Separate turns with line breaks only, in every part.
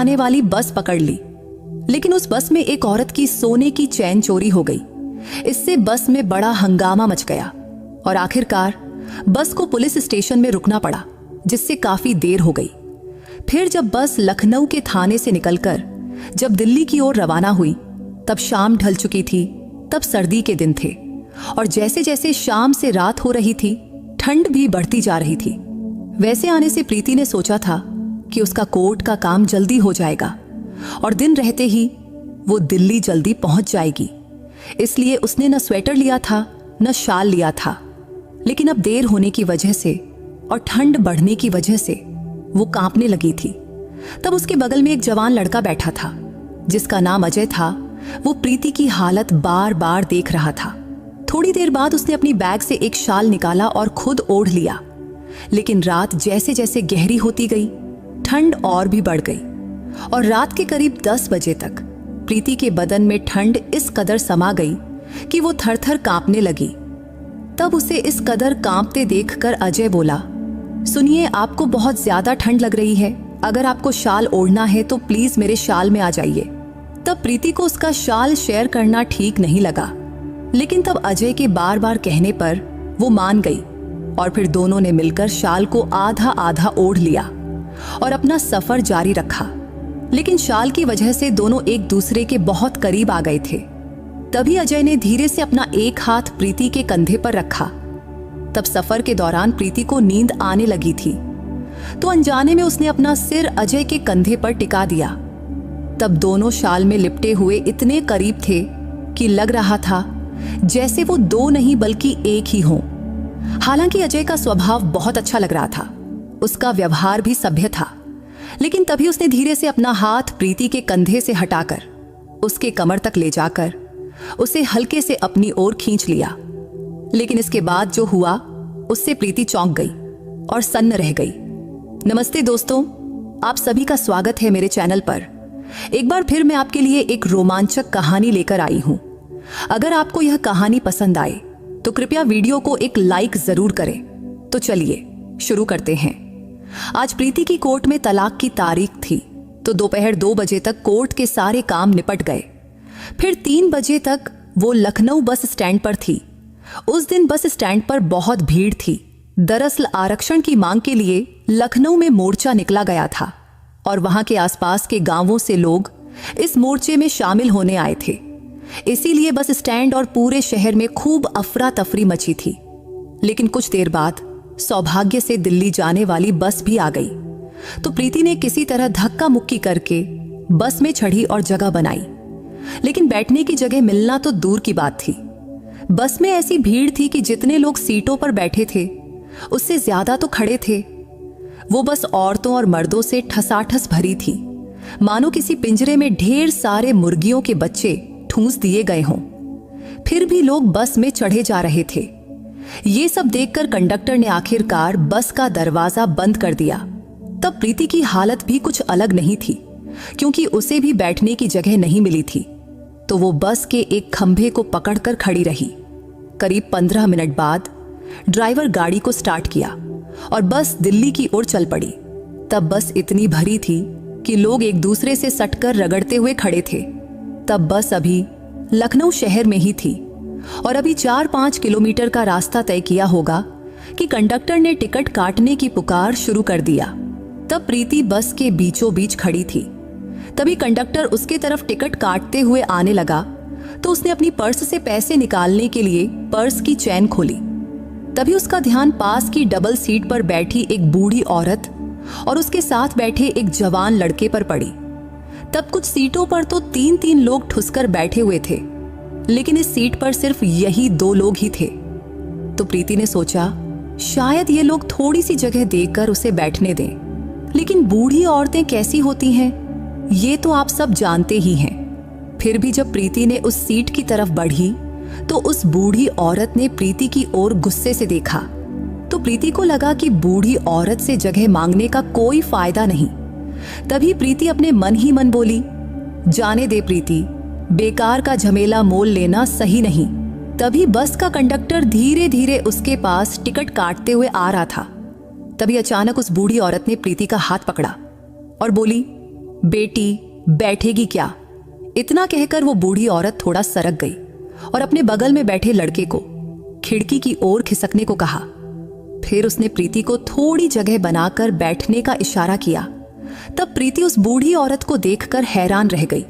आने वाली बस पकड़ ली। लेकिन उस बस में एक औरत की सोने की चैन चोरी हो गई। इससे बस में बड़ा हंगामा मच गया और आखिरकार बस को पुलिस स्टेशन में रुकना पड़ा, जिससे काफी देर हो गई। फिर जब बस लखनऊ के थाने से निकलकर जब दिल्ली की ओर रवाना हुई, तब शाम ढल चुकी थी। तब सर्दी के दिन थे और जैसे जैसे शाम से रात हो रही थी, ठंड भी बढ़ती जा रही थी। वैसे आने से प्रीति ने सोचा था कि उसका कोर्ट का काम जल्दी हो जाएगा और दिन रहते ही वो दिल्ली जल्दी पहुंच जाएगी। इसलिए उसने न स्वेटर लिया था न शाल लिया था। लेकिन अब देर होने की वजह से और ठंड बढ़ने की वजह से वो कांपने लगी थी। तब उसके बगल में एक जवान लड़का बैठा था, जिसका नाम अजय था। वो प्रीति की हालत बार बार देख रहा था। थोड़ी देर बाद उसने अपनी बैग से एक शाल निकाला और खुद ओढ़ लिया। लेकिन रात जैसे जैसे गहरी होती गई, ठंड और भी बढ़ गई और रात के करीब 10 बजे तक प्रीति के बदन में ठंड इस कदर समा गई कि वो थर थर कांपने लगी। तब उसे इस कदर कांपते देखकर अजय बोला, सुनिए, आपको बहुत ज्यादा ठंड लग रही है। अगर आपको शाल ओढ़ना है तो प्लीज मेरे शाल में आ जाइए। तब प्रीति को उसका शाल शेयर करना ठीक नहीं लगा, लेकिन तब अजय के बार बार कहने पर वो मान गई और फिर दोनों ने मिलकर शाल को आधा आधा ओढ़ लिया और अपना सफर जारी रखा। लेकिन शाल की वजह से दोनों एक दूसरे के बहुत करीब आ गए थे। तभी अजय ने धीरे से अपना एक हाथ प्रीति के कंधे पर रखा। तब सफर के दौरान प्रीति को नींद आने लगी थी, तो अनजाने में उसने अपना सिर अजय के कंधे पर टिका दिया। तब दोनों शाल में लिपटे हुए इतने करीब थे कि लग रहा था जैसे वो दो नहीं बल्कि एक ही हों। हालांकि अजय का स्वभाव बहुत अच्छा लग रहा था, उसका व्यवहार भी सभ्य था। लेकिन तभी उसने धीरे से अपना हाथ प्रीति के कंधे से हटाकर उसके कमर तक ले जाकर उसे हल्के से अपनी ओर खींच लिया। लेकिन इसके बाद जो हुआ उससे प्रीति चौंक गई और सन्न रह गई। नमस्ते दोस्तों, आप सभी का स्वागत है मेरे चैनल पर। एक बार फिर मैं आपके लिए एक रोमांचक कहानी लेकर आई हूं। अगर आपको यह कहानी पसंद आए तो कृपया वीडियो को एक लाइक जरूर करें। तो चलिए शुरू करते हैं। आज प्रीति की कोर्ट में तलाक की तारीख थी, तो दोपहर 2 बजे तक कोर्ट के सारे काम निपट गए। फिर 3 बजे तक वो लखनऊ बस स्टैंड पर थी। उस दिन बस स्टैंड पर बहुत भीड़ थी। दरअसल आरक्षण की मांग के लिए लखनऊ में मोर्चा निकला गया था और वहां के आसपास के गांवों से लोग इस मोर्चे में शामिल होने आए थे। इसीलिए बस स्टैंड और पूरे शहर में खूब अफरा तफरी मची थी। लेकिन कुछ देर बाद सौभाग्य से दिल्ली जाने वाली बस भी आ गई, तो प्रीति ने किसी तरह धक्का मुक्की करके बस में चढ़ी और जगह बनाई। लेकिन बैठने की जगह मिलना तो दूर की बात थी। बस में ऐसी भीड़ थी कि जितने लोग सीटों पर बैठे थे उससे ज्यादा तो खड़े थे। वो बस औरतों और मर्दों से ठसाठस भरी थी, मानो किसी पिंजरे में ढेर सारे मुर्गियों के बच्चे ठूंस दिए गए हों। फिर भी लोग बस में चढ़े जा रहे थे। ये सब देखकर कंडक्टर ने आखिरकार बस का दरवाजा बंद कर दिया। तब प्रीति की हालत भी कुछ अलग नहीं थी, क्योंकि उसे भी बैठने की जगह नहीं मिली थी। तो वो बस के एक खंभे को पकड़कर खड़ी रही। करीब 15 मिनट बाद ड्राइवर गाड़ी को स्टार्ट किया और बस दिल्ली की ओर चल पड़ी। तब बस इतनी भरी थी कि लोग एक दूसरे से सटकर रगड़ते हुए खड़े थे। तब बस अभी लखनऊ शहर में ही थी और अभी 4-5 किलोमीटर का रास्ता तय किया होगा कि कंडक्टर ने टिकट काटने की पुकार शुरू कर दिया। तब प्रीति बस के बीचों बीच खड़ी थी। तभी कंडक्टर उसके तरफ टिकट काटते हुए आने लगा, तो उसने अपनी पर्स से पैसे निकालने के लिए पर्स की चैन खोली। तभी उसका ध्यान पास की डबल सीट पर बैठी एक बूढ़ी औरत और उसके साथ बैठे एक जवान लड़के पर पड़ी। तब कुछ सीटों पर तो 3-3 लोग ठुसकर बैठे हुए थे, लेकिन इस सीट पर सिर्फ यही 2 लोग ही थे। तो प्रीति ने सोचा शायद ये लोग थोड़ी सी जगह देकर उसे बैठने दें। लेकिन बूढ़ी औरतें कैसी होती हैं ये तो आप सब जानते ही हैं। फिर भी जब प्रीति ने उस सीट की तरफ बढ़ी तो उस बूढ़ी औरत ने प्रीति की ओर गुस्से से देखा। तो प्रीति को लगा कि बूढ़ी औरत से जगह मांगने का कोई फायदा नहीं। तभी प्रीति अपने मन ही मन बोली, जाने दे प्रीति, बेकार का झमेला मोल लेना सही नहीं। तभी बस का कंडक्टर धीरे धीरे उसके पास टिकट काटते हुए आ रहा था। तभी अचानक उस बूढ़ी औरत ने प्रीति का हाथ पकड़ा और बोली, बेटी बैठेगी क्या? इतना कहकर वो बूढ़ी औरत थोड़ा सरक गई और अपने बगल में बैठे लड़के को खिड़की की ओर खिसकने को कहा। फिर उसने प्रीति को थोड़ी जगह बनाकर बैठने का इशारा किया। तब प्रीति उस बूढ़ी औरत को देखकर हैरान रह गई।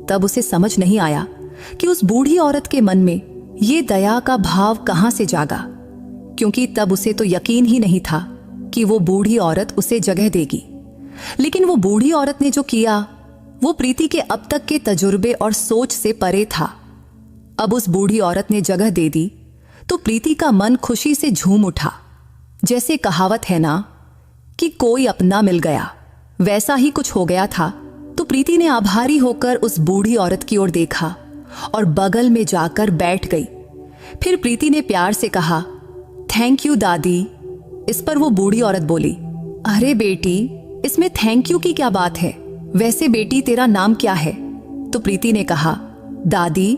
तब उसे समझ नहीं आया कि उस बूढ़ी औरत के मन में ये दया का भाव कहां से जागा, क्योंकि तब उसे तो यकीन ही नहीं था कि वो बूढ़ी औरत उसे जगह देगी। लेकिन वो बूढ़ी औरत ने जो किया वो प्रीति के अब तक के तजुर्बे और सोच से परे था। अब उस बूढ़ी औरत ने जगह दे दी तो प्रीति का मन खुशी से झूम उठा। जैसे कहावत है ना कि कोई अपना मिल गया, वैसा ही कुछ हो गया था। तो प्रीति ने आभारी होकर उस बूढ़ी औरत की ओर देखा और बगल में जाकर बैठ गई। फिर प्रीति ने प्यार से कहा, थैंक यू दादी। इस पर वो बूढ़ी औरत बोली, अरे बेटी, इसमें थैंक यू की क्या बात है? वैसे बेटी तेरा नाम क्या है? तो प्रीति ने कहा, दादी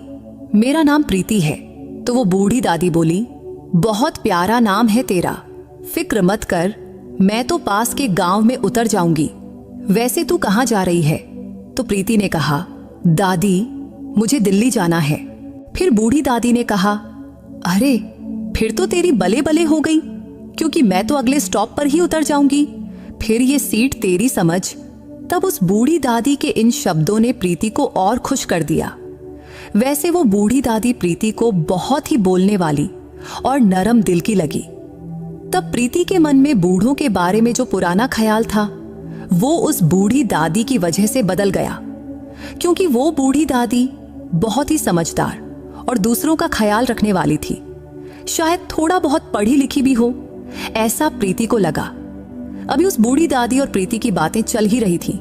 मेरा नाम प्रीति है। तो वो बूढ़ी दादी बोली, बहुत प्यारा नाम है तेरा, फिक्र मत कर, मैं तो पास के गांव में उतर जाऊंगी। वैसे तू कहाँ जा रही है? तो प्रीति ने कहा, दादी मुझे दिल्ली जाना है। फिर बूढ़ी दादी ने कहा, अरे फिर तो तेरी बले बले हो गई, क्योंकि मैं तो अगले स्टॉप पर ही उतर जाऊंगी, फिर ये सीट तेरी समझ। तब उस बूढ़ी दादी के इन शब्दों ने प्रीति को और खुश कर दिया। वैसे वो बूढ़ी दादी प्रीति को बहुत ही बोलने वाली और नरम दिल की लगी। तब प्रीति के मन में बूढ़ों के बारे में जो पुराना ख्याल था वो उस बूढ़ी दादी की वजह से बदल गया, क्योंकि वो बूढ़ी दादी बहुत ही समझदार और दूसरों का ख्याल रखने वाली थी। शायद थोड़ा बहुत पढ़ी लिखी भी हो, ऐसा प्रीति को लगा। अभी उस बूढ़ी दादी और प्रीति की बातें चल ही रही थी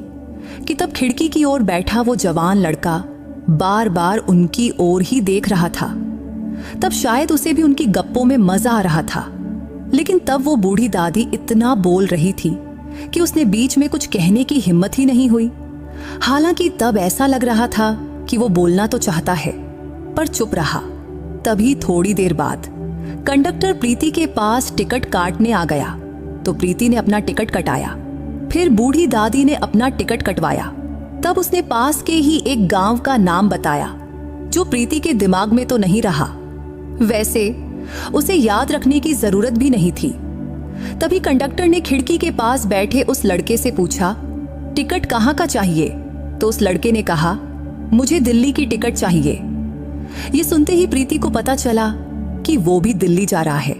कि तब खिड़की की ओर बैठा वो जवान लड़का बार बार उनकी ओर ही देख रहा था। तब शायद उसे भी उनकी गप्पों में मजा आ रहा था। लेकिन तब वो बूढ़ी दादी इतना बोल रही थी कि उसने बीच में कुछ कहने की हिम्मत ही नहीं हुई। हालांकि तब ऐसा लग रहा था कि वो बोलना तो चाहता है पर चुप रहा। तभी थोड़ी देर बाद कंडक्टर प्रीति के पास टिकट काटने आ गया। तो प्रीति ने अपना टिकट कटाया। फिर बूढ़ी दादी ने अपना टिकट कटवाया। तब उसने पास के ही एक गांव का नाम बताया जो प्रीति के दिमाग में तो नहीं रहा। वैसे उसे याद रखने की जरूरत भी नहीं थी। तभी कंडक्टर ने खिड़की के पास बैठे उस लड़के से पूछा, टिकट कहाँ का चाहिए? तो उस लड़के ने कहा, मुझे दिल्ली की टिकट चाहिए। ये सुनते ही प्रीति को पता चला कि वो भी दिल्ली जा रहा है।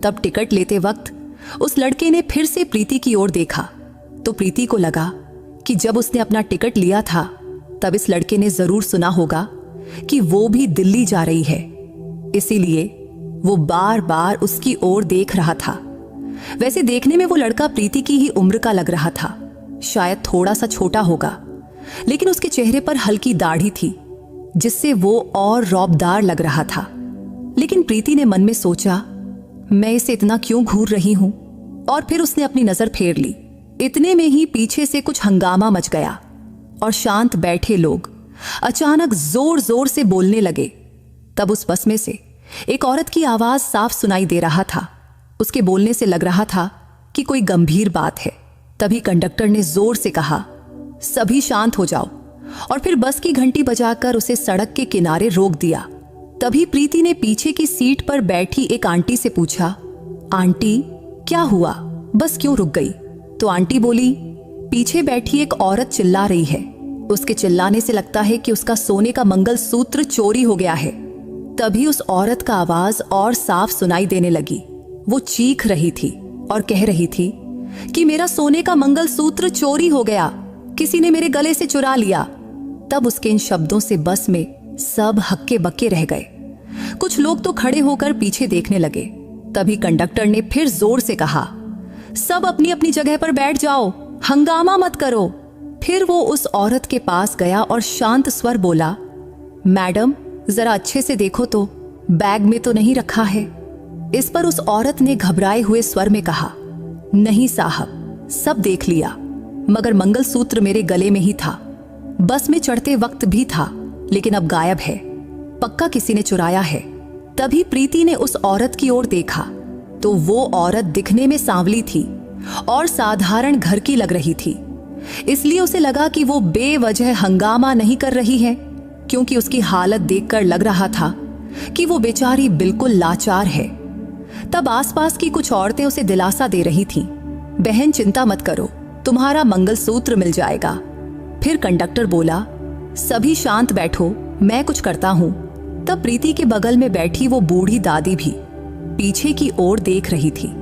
तब टिकट लेते वक्त उस लड़के ने फिर से प्रीति की ओर देखा। तो प्रीति को लगा कि जब उसने अपना टिकट लिया था तब इस लड़के ने जरूर सुना होगा कि वो भी दिल्ली जा रही है, इसीलिए वो बार बार उसकी ओर देख रहा था। वैसे देखने में वो लड़का प्रीति की ही उम्र का लग रहा था, शायद थोड़ा सा छोटा होगा, लेकिन उसके चेहरे पर हल्की दाढ़ी थी जिससे वो और रौबदार लग रहा था। लेकिन प्रीति ने मन में सोचा, मैं इसे इतना क्यों घूर रही हूं? और फिर उसने अपनी नजर फेर ली। इतने में ही पीछे से कुछ हंगामा मच गया और शांत बैठे लोग अचानक जोर जोर से बोलने लगे। तब उस बस में से एक औरत की आवाज साफ सुनाई दे रहा था। उसके बोलने से लग रहा था कि कोई गंभीर बात है। तभी कंडक्टर ने जोर से कहा, सभी शांत हो जाओ, और फिर बस की घंटी बजाकर उसे सड़क के किनारे रोक दिया। तभी प्रीति ने पीछे की सीट पर बैठी एक आंटी से पूछा, आंटी क्या हुआ, बस क्यों रुक गई? तो आंटी बोली, पीछे बैठी एक औरत चिल्ला रही है, उसके चिल्लाने से लगता है कि उसका सोने का मंगलसूत्र चोरी हो गया है। तभी उस औरत का आवाज और साफ सुनाई देने लगी। वो चीख रही थी और कह रही थी कि मेरा सोने का मंगलसूत्र चोरी हो गया, किसी ने मेरे गले से चुरा लिया। तब उसके इन शब्दों से बस में सब हक्के बक्के रह गए। कुछ लोग तो खड़े होकर पीछे देखने लगे। तभी कंडक्टर ने फिर जोर से कहा, सब अपनी अपनी जगह पर बैठ जाओ, हंगामा मत करो। फिर वो उस औरत के पास गया और शांत स्वर बोला, मैडम जरा अच्छे से देखो तो, बैग में तो नहीं रखा है? इस पर उस औरत ने घबराए हुए स्वर में कहा, नहीं साहब, सब देख लिया, मगर मंगलसूत्र मेरे गले में ही था, बस में चढ़ते वक्त भी था, लेकिन अब गायब है, पक्का किसी ने चुराया है। तभी प्रीति ने उस औरत की ओर देखा तो वो औरत दिखने में सांवली थी और साधारण घर की लग रही थी, इसलिए उसे लगा कि वो बेवजह हंगामा नहीं कर रही है, क्योंकि उसकी हालत देखकर लग रहा था कि वो बेचारी बिल्कुल लाचार है। तब आसपास की कुछ औरतें उसे दिलासा दे रही थीं, बहन चिंता मत करो, तुम्हारा मंगलसूत्र मिल जाएगा। फिर कंडक्टर बोला, सभी शांत बैठो, मैं कुछ करता हूं। तब प्रीति के बगल में बैठी वो बूढ़ी दादी भी पीछे की ओर देख रही थी,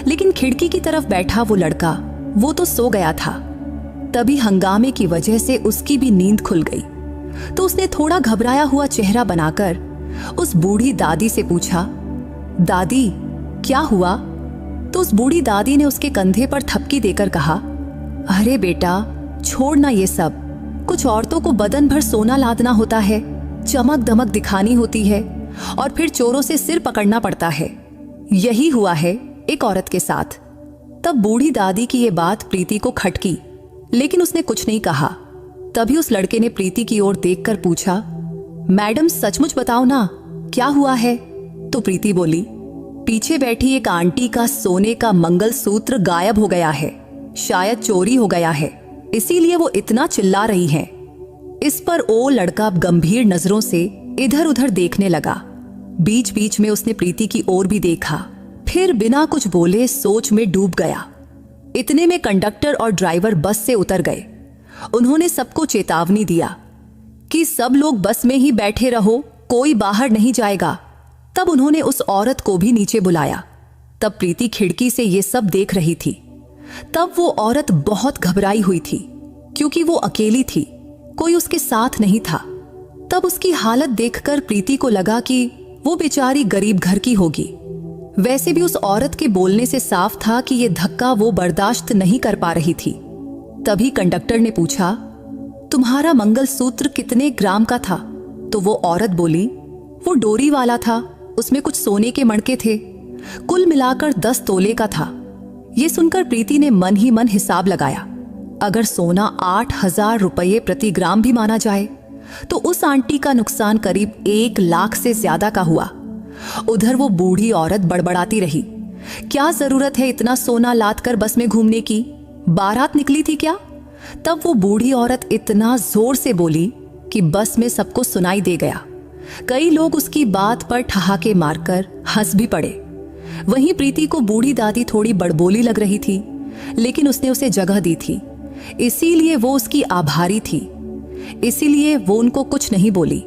लेकिन खिड़की की तरफ बैठा वो लड़का, वो तो सो गया था। तभी हंगामे की वजह से उसकी भी नींद खुल गई, तो उसने थोड़ा घबराया हुआ चेहरा बनाकर उस बूढ़ी दादी से पूछा, दादी क्या हुआ? तो उस बूढ़ी दादी ने उसके कंधे पर थपकी देकर कहा, अरे बेटा छोड़ ना ये सब, कुछ औरतों को बदन भर सोना लादना होता है, चमक दमक दिखानी होती है और फिर चोरों से सिर पकड़ना पड़ता है। यही हुआ है एक औरत के साथ। तब बूढ़ी दादी की ये बात प्रीति को खटकी, लेकिन उसने कुछ नहीं कहा। तभी उस लड़के ने प्रीति की ओर देखकर पूछा, मैडम सचमुच बताओ ना, क्या हुआ है? तो प्रीति बोली, पीछे बैठी एक आंटी का सोने का मंगलसूत्र गायब हो गया है, शायद चोरी हो गया है, इसीलिए वो इतना चिल्ला रही हैं। इस पर वो लड़का गंभीर नजरों से इधर उधर देखने लगा। बीच बीच में उसने प्रीति की ओर भी देखा, फिर बिना कुछ बोले सोच में डूब गया। इतने में कंडक्टर और ड्राइवर बस से उतर गए। उन्होंने सबको चेतावनी दिया कि सब लोग बस में ही बैठे रहो, कोई बाहर नहीं जाएगा। तब उन्होंने उस औरत को भी नीचे बुलाया। तब प्रीति खिड़की से ये सब देख रही थी। तब वो औरत बहुत घबराई हुई थी, क्योंकि वो अकेली थी, कोई उसके साथ नहीं था। तब उसकी हालत देखकर प्रीति को लगा कि वो बेचारी गरीब घर की होगी। वैसे भी उस औरत के बोलने से साफ था कि ये धक्का वो बर्दाश्त नहीं कर पा रही थी। तभी कंडक्टर ने पूछा, तुम्हारा मंगलसूत्र कितने ग्राम का था? तो वो औरत बोली, वो डोरी वाला था, उसमें कुछ सोने के मणके थे, कुल मिलाकर 10 तोले का था। ये सुनकर प्रीति ने मन ही मन हिसाब लगाया। अगर सोना 8,000 रुपये प्रति ग्राम भी माना जाए तो उस आंटी का नुकसान करीब 1 लाख से ज्यादा का हुआ। उधर वो बूढ़ी औरत बड़बड़ाती रही, क्या जरूरत है इतना सोना लाद कर बस में घूमने की, बारात निकली थी क्या? तब वो बूढ़ी औरत इतना जोर से बोली कि बस में सबको सुनाई दे गया। कई लोग उसकी बात पर ठहाके मारकर हंस भी पड़े। वहीं प्रीति को बूढ़ी दादी थोड़ी बड़बोली लग रही थी, लेकिन उसने उसे जगह दी थी, इसीलिए वो उसकी आभारी थी, इसीलिए वो उनको कुछ नहीं बोली।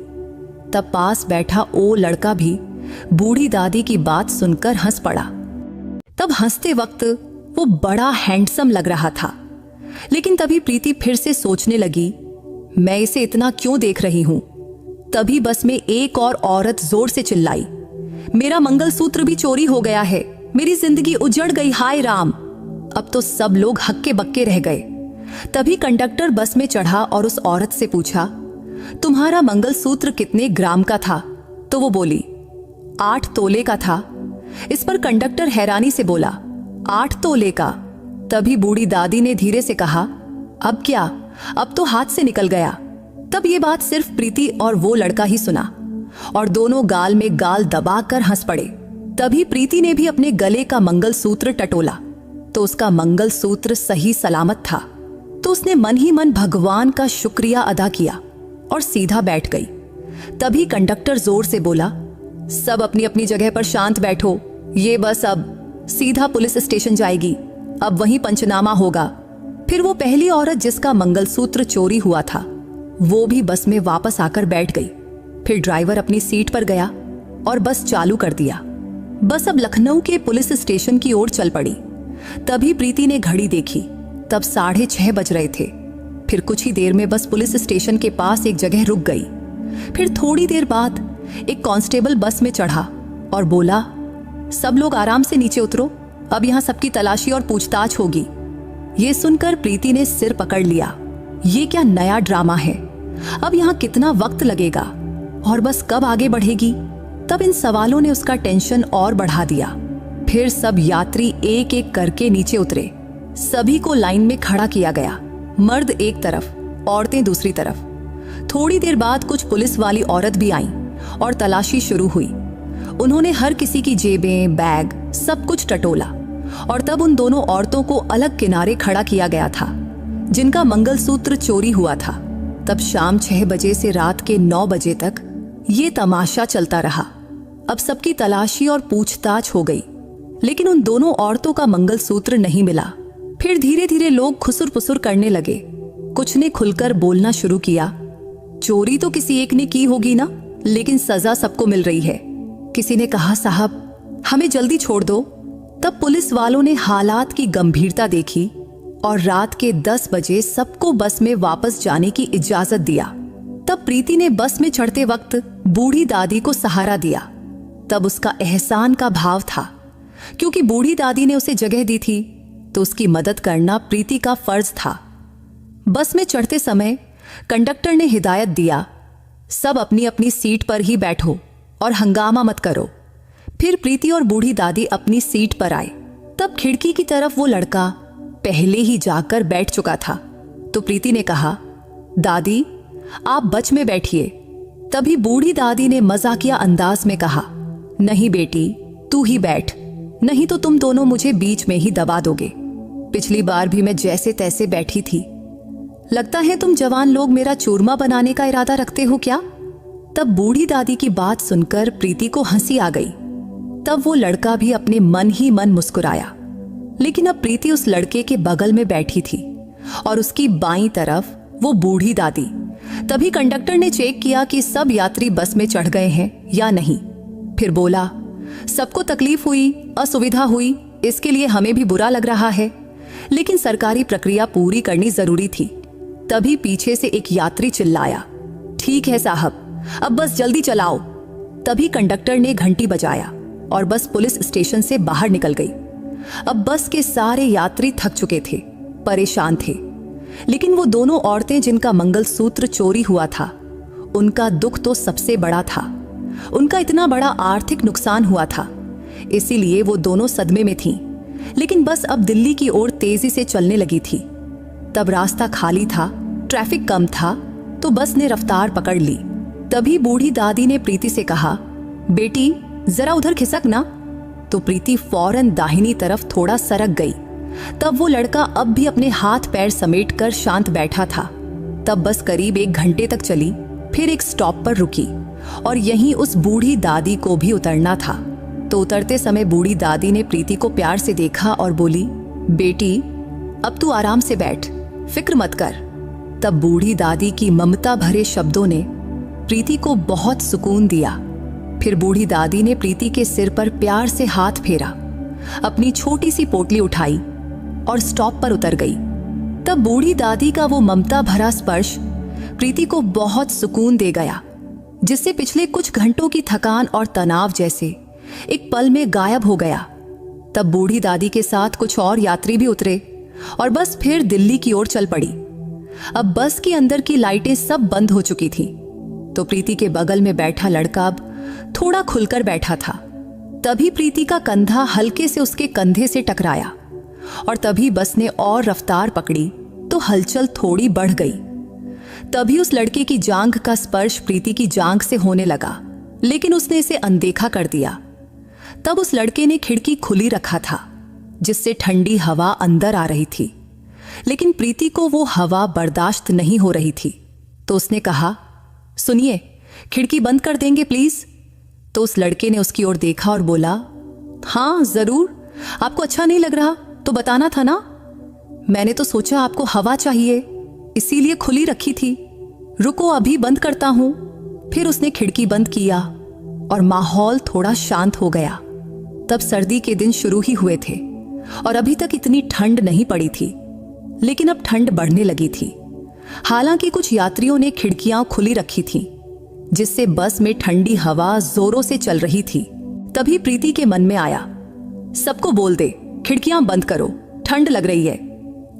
तब पास बैठा वो लड़का भी बूढ़ी दादी की बात सुनकर हंस पड़ा। तब हंसते वक्त वो बड़ा हैंडसम लग रहा था, लेकिन तभी प्रीति फिर से सोचने लगी, मैं इसे इतना क्यों देख रही हूं? तभी बस में एक और औरत जोर से चिल्लाई, मेरा मंगलसूत्र भी चोरी हो गया है, मेरी जिंदगी उजड़ गई, हाय राम। अब तो सब लोग हक्के बक्के रह गए। तभी कंडक्टर बस में चढ़ा और उस औरत से पूछा, तुम्हारा मंगलसूत्र कितने ग्राम का था? तो वो बोली, 8 तोले का था। इस पर कंडक्टर हैरानी से बोला, 8 तोले का? तभी बूढ़ी दादी ने धीरे से कहा, अब क्या, अब तो हाथ से निकल गया। तब ये बात सिर्फ प्रीति और वो लड़का ही सुना और दोनों गाल में गाल दबाकर हंस पड़े। तभी प्रीति ने भी अपने गले का मंगलसूत्र टटोला तो उसका मंगलसूत्र सही सलामत था। तो उसने मन ही मन भगवान का शुक्रिया अदा किया और सीधा बैठ गई। तभी कंडक्टर जोर से बोला, सब अपनी अपनी जगह पर शांत बैठो, ये बस अब सीधा पुलिस स्टेशन जाएगी, अब वहीं पंचनामा होगा। फिर वो पहली औरत जिसका मंगलसूत्र चोरी हुआ था वो भी बस में वापस आकर बैठ गई। फिर ड्राइवर अपनी सीट पर गया और बस चालू कर दिया। बस अब लखनऊ के पुलिस स्टेशन की ओर चल पड़ी। तभी प्रीति ने घड़ी देखी, तब 6:30 बज रहे थे। फिर कुछ ही देर में बस पुलिस स्टेशन के पास एक जगह रुक गई। फिर थोड़ी देर बाद एक कांस्टेबल बस में चढ़ा और बोला, सब लोग आराम से नीचे उतरो, अब यहाँ सबकी तलाशी और पूछताछ होगी। ये सुनकर प्रीति ने सिर पकड़ लिया, ये क्या नया ड्रामा है, अब यहाँ कितना वक्त लगेगा और बस कब आगे बढ़ेगी। तब इन सवालों ने उसका टेंशन और बढ़ा दिया। फिर सब यात्री एक एक करके नीचे उतरे। सभी को लाइन में खड़ा किया गया, मर्द एक तरफ, औरतें दूसरी तरफ। थोड़ी देर बाद कुछ पुलिस वाली औरत भी आई और तलाशी शुरू हुई। उन्होंने हर किसी की जेबें, बैग, सब कुछ टटोला और तब उन दोनों औरतों को अलग किनारे खड़ा किया गया था। जिनका मंगलसूत्र चोरी हुआ था। तब शाम 6 बजे से रात के 9 बजे तक ये तमाशा चलता रहा। अब सबकी तलाशी और पूछताछ हो गई, लेकिन उन दोनों औरतों का मंगलसूत्र नहीं मिला। फिर धीरे धीरे लोग खुसुर पुसुर करने लगे। कुछ ने खुलकर बोलना शुरू किया, चोरी तो किसी एक ने की होगी ना, लेकिन सजा सबको मिल रही है। किसी ने कहा, साहब हमें जल्दी छोड़ दो। तब पुलिस वालों ने हालात की गंभीरता देखी और रात के 10 बजे सबको बस में वापस जाने की इजाजत दिया। तब प्रीति ने बस में चढ़ते वक्त बूढ़ी दादी को सहारा दिया। तब उसका एहसान का भाव था, क्योंकि बूढ़ी दादी ने उसे जगह दी थी, तो उसकी मदद करना प्रीति का फर्ज था। बस में चढ़ते समय कंडक्टर ने हिदायत दिया, सब अपनी अपनी सीट पर ही बैठो और हंगामा मत करो। फिर प्रीति और बूढ़ी दादी अपनी सीट पर आए। तब खिड़की की तरफ वो लड़का पहले ही जाकर बैठ चुका था। तो प्रीति ने कहा, दादी आप बच में बैठिए। तभी बूढ़ी दादी ने मजाकिया अंदाज में कहा, नहीं बेटी तू ही बैठ, नहीं तो तुम दोनों मुझे बीच में ही दबा दोगे। पिछली बार भी मैं जैसे तैसे बैठी थी। लगता है तुम जवान लोग मेरा चूरमा बनाने का इरादा रखते हो क्या? तब बूढ़ी दादी की बात सुनकर प्रीति को हंसी आ गई। तब वो लड़का भी अपने मन ही मन मुस्कुराया। लेकिन अब प्रीति उस लड़के के बगल में बैठी थी और उसकी बाईं तरफ वो बूढ़ी दादी। तभी कंडक्टर ने चेक किया कि सब यात्री बस में चढ़ गए हैं या नहीं। फिर बोला, सबको तकलीफ हुई, असुविधा हुई, इसके लिए हमें भी बुरा लग रहा है, लेकिन सरकारी प्रक्रिया पूरी करनी जरूरी थी। तभी पीछे से एक यात्री चिल्लाया, ठीक है साहब, अब बस जल्दी चलाओ। तभी कंडक्टर ने घंटी बजाया और बस पुलिस स्टेशन से बाहर निकल गई। अब बस के सारे यात्री थक चुके थे, परेशान थे, लेकिन वो दोनों औरतें जिनका मंगलसूत्र चोरी हुआ था, उनका दुख तो सबसे बड़ा था। उनका इतना बड़ा आर्थिक नुकसान हुआ था, इसीलिए वो दोनों सदमे में थीं। लेकिन बस अब दिल्ली की ओर तेजी से चलने लगी थी। तब रास्ता खाली था, ट्रैफिक कम था, तो बस ने रफ्तार पकड़ ली। तभी बूढ़ी दादी ने प्रीति से कहा, बेटी जरा उधर खिसक ना। तो प्रीति फौरन दाहिनी तरफ थोड़ा सरक गई। तब वो लड़का अब भी अपने हाथ पैर समेटकर शांत बैठा था। तब बस करीब 1 घंटे तक चली, फिर एक स्टॉप पर रुकी और यहीं उस बूढ़ी दादी को भी उतरना था। तो उतरते समय बूढ़ी दादी ने प्रीति को प्यार से देखा और बोली, बेटी अब तू आराम से बैठ, फिक्र मत कर। तब बूढ़ी दादी की ममता भरे शब्दों ने प्रीति को बहुत सुकून दिया। फिर बूढ़ी दादी ने प्रीति के सिर पर प्यार से हाथ फेरा, अपनी छोटी सी पोटली उठाई और स्टॉप पर उतर गई। तब बूढ़ी दादी का वो ममता भरा स्पर्श प्रीति को बहुत सुकून दे गया, जिससे पिछले कुछ घंटों की थकान और तनाव जैसे एक पल में गायब हो गया। तब बूढ़ी दादी के साथ कुछ और यात्री भी उतरे और बस फिर दिल्ली की ओर चल पड़ी। अब बस के अंदर की लाइटें सब बंद हो चुकी थी। तो प्रीति के बगल में बैठा लड़का अब थोड़ा खुलकर बैठा था। तभी प्रीति का कंधा हल्के से उसके कंधे से टकराया और तभी बस ने और रफ्तार पकड़ी तो हलचल थोड़ी बढ़ गई। तभी उस लड़के की जांघ का स्पर्श प्रीति की जांघ से होने लगा, लेकिन उसने इसे अनदेखा कर दिया। तब उस लड़के ने खिड़की खुली रखा था, जिससे ठंडी हवा अंदर आ रही थी, लेकिन प्रीति को वो हवा बर्दाश्त नहीं हो रही थी। तो उसने कहा, सुनिए, खिड़की बंद कर देंगे प्लीज। तो उस लड़के ने उसकी ओर देखा और बोला, हाँ जरूर, आपको अच्छा नहीं लग रहा तो बताना था ना। मैंने तो सोचा आपको हवा चाहिए, इसीलिए खुली रखी थी। रुको अभी बंद करता हूं। फिर उसने खिड़की बंद किया और माहौल थोड़ा शांत हो गया। तब सर्दी के दिन शुरू ही हुए थे और अभी तक इतनी ठंड नहीं पड़ी थी, लेकिन अब ठंड बढ़ने लगी थी। हालांकि कुछ यात्रियों ने खिड़कियां खुली रखी थीं, जिससे बस में ठंडी हवा जोरों से चल रही थी। तभी प्रीति के मन में आया, सबको बोल दे खिड़कियां बंद करो, ठंड लग रही है।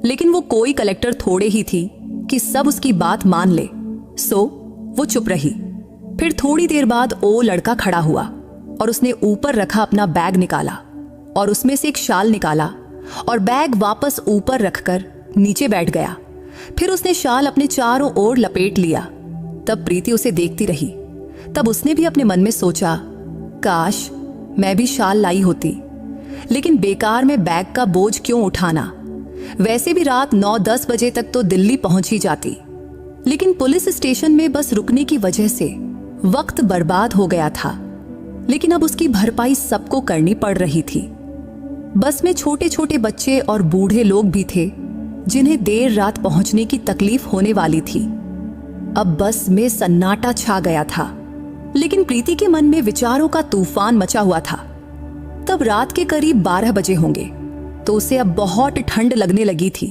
लेकिन वो कोई कलेक्टर थोड़े ही थी कि सब उसकी बात मान ले, सो वो चुप रही। फिर थोड़ी देर बाद वो लड़का खड़ा हुआ और उसने ऊपर रखा अपना बैग निकाला और उसमें से एक शाल निकाला और बैग वापस ऊपर रखकर नीचे बैठ गया। फिर उसने शाल अपने चारों ओर लपेट लिया। तब प्रीति उसे देखती रही। तब उसने भी अपने मन में सोचा, काश मैं भी शाल लाई होती, लेकिन बेकार में बैग का बोझ क्यों उठाना। वैसे भी रात 9-10 बजे तक तो दिल्ली पहुंच ही जाती, लेकिन पुलिस स्टेशन में बस रुकने की वजह से वक्त बर्बाद हो गया था। लेकिन अब उसकी भरपाई सबको करनी पड़ रही थी। बस में छोटे छोटे बच्चे और बूढ़े लोग भी थे जिन्हें देर रात पहुंचने की तकलीफ होने वाली थी। अब बस में सन्नाटा छा गया था, लेकिन प्रीति के मन में विचारों का तूफान मचा हुआ था। तब रात के करीब 12 बजे होंगे, तो उसे अब बहुत ठंड लगने लगी थी।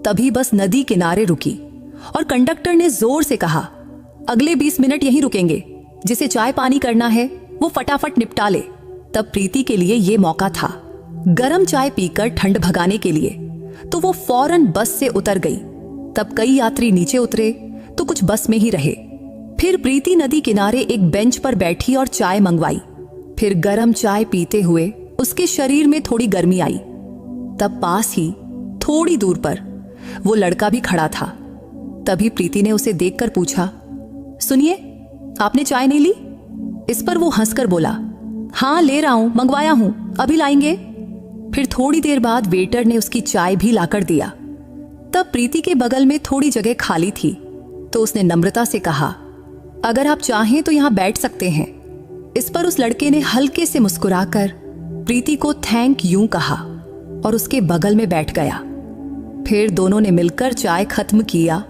तभी बस नदी किनारे रुकी और कंडक्टर ने जोर से कहा, अगले 20 मिनट यहीं रुकेंगे, जिसे चाय पानी करना है वो फटाफट निपटा ले। तब प्रीति के लिए ये मौका था गरम चाय पीकर ठंड भगाने के लिए, तो वो फौरन बस से उतर गई। तब कई यात्री नीचे उतरे तो कुछ बस में ही रहे। फिर प्रीति नदी किनारे एक बेंच पर बैठी और चाय मंगवाई। फिर गरम चाय पीते हुए उसके शरीर में थोड़ी गर्मी आई। तब पास ही थोड़ी दूर पर वो लड़का भी खड़ा था। तभी प्रीति ने उसे देखकर पूछा, सुनिए, आपने चाय नहीं ली? इस पर वो हंसकर बोला, हाँ ले रहा हूं, मंगवाया हूं, अभी लाएंगे। फिर थोड़ी देर बाद वेटर ने उसकी चाय भी लाकर दिया। तब प्रीति के बगल में थोड़ी जगह खाली थी, तो उसने नम्रता से कहा, अगर आप चाहें तो यहां बैठ सकते हैं। इस पर उस लड़के ने हल्के से मुस्कुराकर प्रीति को थैंक यू कहा और उसके बगल में बैठ गया। फिर दोनों ने मिलकर चाय खत्म किया।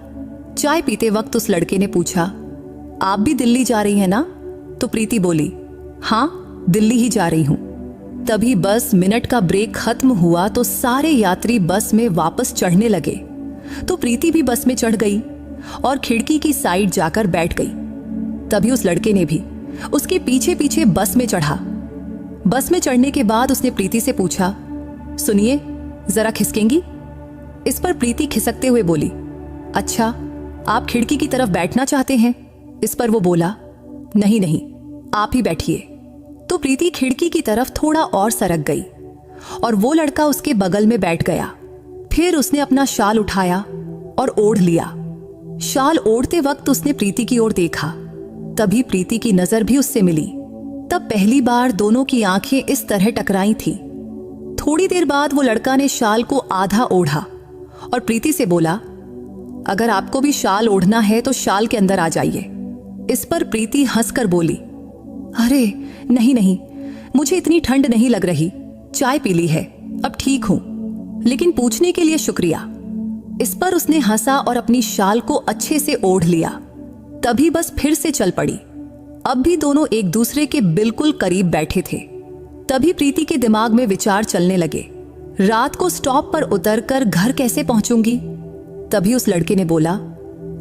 चाय पीते वक्त उस लड़के ने पूछा, आप भी दिल्ली जा रही हैं ना? तो प्रीति बोली, हाँ दिल्ली ही जा रही हूं। तभी बस मिनट का ब्रेक खत्म हुआ तो सारे यात्री बस में वापस चढ़ने लगे। तो प्रीति भी बस में चढ़ गई और खिड़की की साइड जाकर बैठ गई। तभी उस लड़के ने भी उसके पीछे पीछे बस में चढ़ा। बस में चढ़ने के बाद उसने प्रीति से पूछा, सुनिए, जरा खिसकेंगी? इस पर प्रीति खिसकते हुए बोली, अच्छा आप खिड़की की तरफ बैठना चाहते हैं? इस पर वो बोला, नहीं नहीं, आप ही बैठिए। तो प्रीति खिड़की की तरफ थोड़ा और सरक गई और वो लड़का उसके बगल में बैठ गया। फिर उसने अपना शाल उठाया और ओढ़ लिया। शाल ओढ़ते वक्त उसने प्रीति की ओर देखा। तभी प्रीति की नजर भी उससे मिली। तब पहली बार दोनों की आंखें इस तरह टकराई थी। थोड़ी देर बाद वो लड़का ने शाल को आधा ओढ़ा और प्रीति से बोला, अगर आपको भी शाल ओढ़ना है तो शाल के अंदर आ जाइए। इस पर प्रीति हंसकर बोली, अरे नहीं नहीं, मुझे इतनी ठंड नहीं लग रही, चाय पी ली है, अब ठीक हूं, लेकिन पूछने के लिए शुक्रिया। इस पर उसने हंसा और अपनी शाल को अच्छे से ओढ़ लिया। तभी बस फिर से चल पड़ी। अब भी दोनों एक दूसरे के बिल्कुल करीब बैठे थे। तभी प्रीति के दिमाग में विचार चलने लगे, रात को स्टॉप पर उतरकर घर कैसे पहुंचूंगी? तभी उस लड़के ने बोला,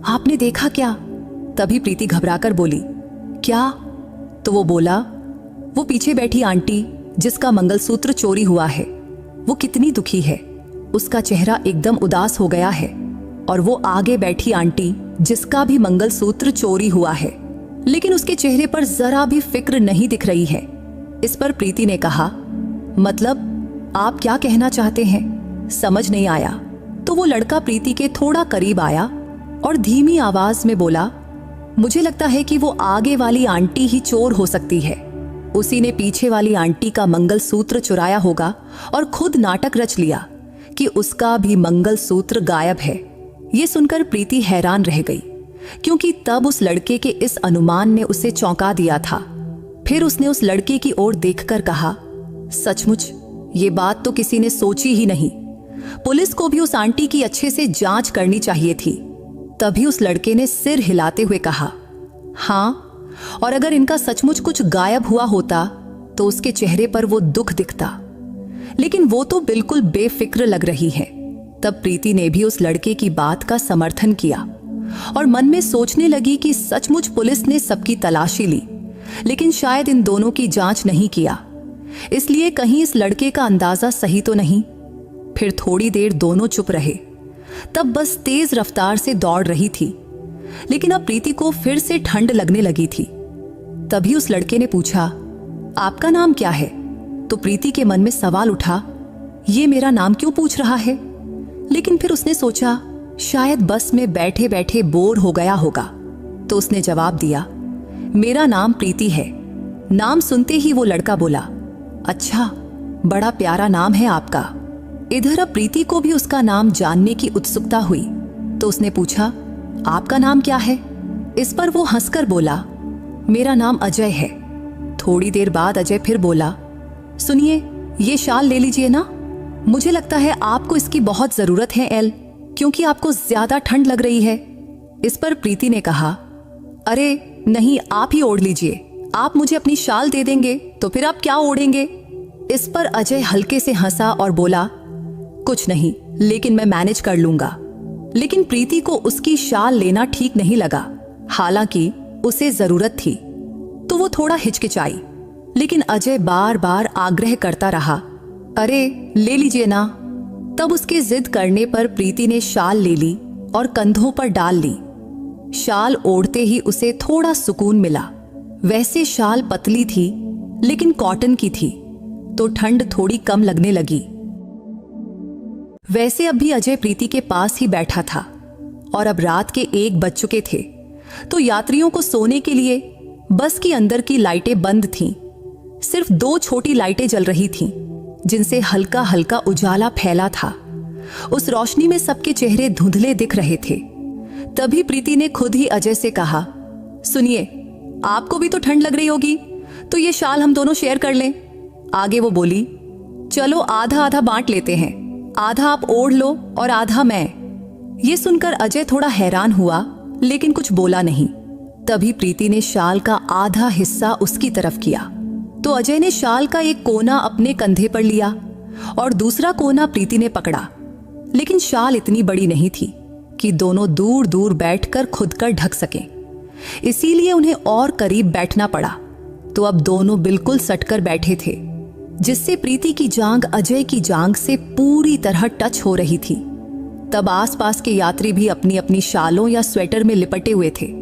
आपने देखा क्या? तभी प्रीति घबराकर बोली, क्या? तो वो बोला, वो पीछे बैठी आंटी जिसका मंगलसूत्र चोरी हुआ है, वो कितनी दुखी है, उसका चेहरा एकदम उदास हो गया है। और वो आगे बैठी आंटी जिसका भी मंगलसूत्र चोरी हुआ है, लेकिन उसके चेहरे पर जरा भी फिक्र नहीं दिख रही है। इस पर प्रीति ने कहा, मतलब आप क्या कहना चाहते हैं? समझ नहीं आया। तो वो लड़का प्रीति के थोड़ा करीब आया और धीमी आवाज में बोला, मुझे लगता है कि वो आगे वाली आंटी ही चोर हो सकती है। उसी ने पीछे वाली आंटी का मंगलसूत्र चुराया होगा और खुद नाटक रच लिया कि उसका भी मंगलसूत्र गायब है। ये सुनकर प्रीति हैरान रह गई, क्योंकि तब उस लड़के के इस अनुमान ने उसे चौंका दिया था। फिर उसने उस लड़के की ओर देखकर कहा, सचमुच ये बात तो किसी ने सोची ही नहीं। पुलिस को भी उस आंटी की अच्छे से जांच करनी चाहिए थी। तभी उस लड़के ने सिर हिलाते हुए कहा, हाँ, और अगर इनका सचमुच कुछ गायब हुआ होता तो उसके चेहरे पर वो दुख दिखता, लेकिन वो तो बिल्कुल बेफिक्र लग रही है। तब प्रीति ने भी उस लड़के की बात का समर्थन किया और मन में सोचने लगी कि सचमुच पुलिस ने सबकी तलाशी ली, लेकिन शायद इन दोनों की जांच नहीं किया, इसलिए कहीं इस लड़के का अंदाजा सही तो नहीं। फिर थोड़ी देर दोनों चुप रहे। तब बस तेज रफ्तार से दौड़ रही थी, लेकिन अब प्रीति को फिर से ठंड लगने लगी थी। तभी उस लड़के ने पूछा, आपका नाम क्या है? तो प्रीति के मन में सवाल उठा, ये मेरा नाम क्यों पूछ रहा है? लेकिन फिर उसने सोचा, शायद बस में बैठे बैठे बोर हो गया होगा, तो उसने जवाब दिया, मेरा नाम प्रीति है। नाम सुनते ही वो लड़का बोला, अच्छा, बड़ा प्यारा नाम है आपका। इधर अब प्रीति को भी उसका नाम जानने की उत्सुकता हुई, तो उसने पूछा, आपका नाम क्या है? इस पर वो हंसकर बोला, मेरा नाम अजय है। थोड़ी देर बाद अजय फिर बोला, सुनिए, ये शाल ले लीजिए ना, मुझे लगता है आपको इसकी बहुत जरूरत है एल, क्योंकि आपको ज्यादा ठंड लग रही है। इस पर प्रीति ने कहा, अरे नहीं, आप ही ओढ़ लीजिए, आप मुझे अपनी शाल दे देंगे तो फिर आप क्या ओढ़ेंगे? इस पर अजय हल्के से हंसा और बोला, कुछ नहीं, लेकिन मैं मैनेज कर लूंगा। लेकिन प्रीति को उसकी शाल लेना ठीक नहीं लगा, हालांकि उसे जरूरत थी, तो वो थोड़ा हिचकिचाई। लेकिन अजय बार बार आग्रह करता रहा, अरे ले लीजिए ना। तब उसके जिद करने पर प्रीति ने शाल ले ली और कंधों पर डाल ली। शाल ओढ़ते ही उसे थोड़ा सुकून मिला। वैसे शाल पतली थी, लेकिन कॉटन की थी, तो ठंड थोड़ी कम लगने लगी। वैसे अब भी अजय प्रीति के पास ही बैठा था और अब रात के 1 बज चुके थे, तो यात्रियों को सोने के लिए बस के अंदर की लाइटें बंद थीं। सिर्फ 2 छोटी लाइटें जल रही थीं, जिनसे हल्का हल्का उजाला फैला था। उस रोशनी में सबके चेहरे धुंधले दिख रहे थे। तभी प्रीति ने खुद ही अजय से कहा, सुनिए, आपको भी तो ठंड लग रही होगी, तो ये शाल हम दोनों शेयर कर लें। आगे वो बोली, चलो आधा आधा बांट लेते हैं, आधा आप ओढ़ लो और आधा मैं। ये सुनकर अजय थोड़ा हैरान हुआ, लेकिन कुछ बोला नहीं। तभी प्रीति ने शाल का आधा हिस्सा उसकी तरफ किया, तो अजय ने शाल का एक कोना अपने कंधे पर लिया और दूसरा कोना प्रीति ने पकड़ा। लेकिन शाल इतनी बड़ी नहीं थी कि दोनों दूर दूर बैठकर खुद कर ढक सकें, इसीलिए उन्हें और करीब बैठना पड़ा। तो अब दोनों बिल्कुल सटकर बैठे थे, जिससे प्रीति की जांघ अजय की जांघ से पूरी तरह टच हो रही थी। तब आसपास के यात्री भी अपनी अपनी शालों या स्वेटर में लिपटे हुए थे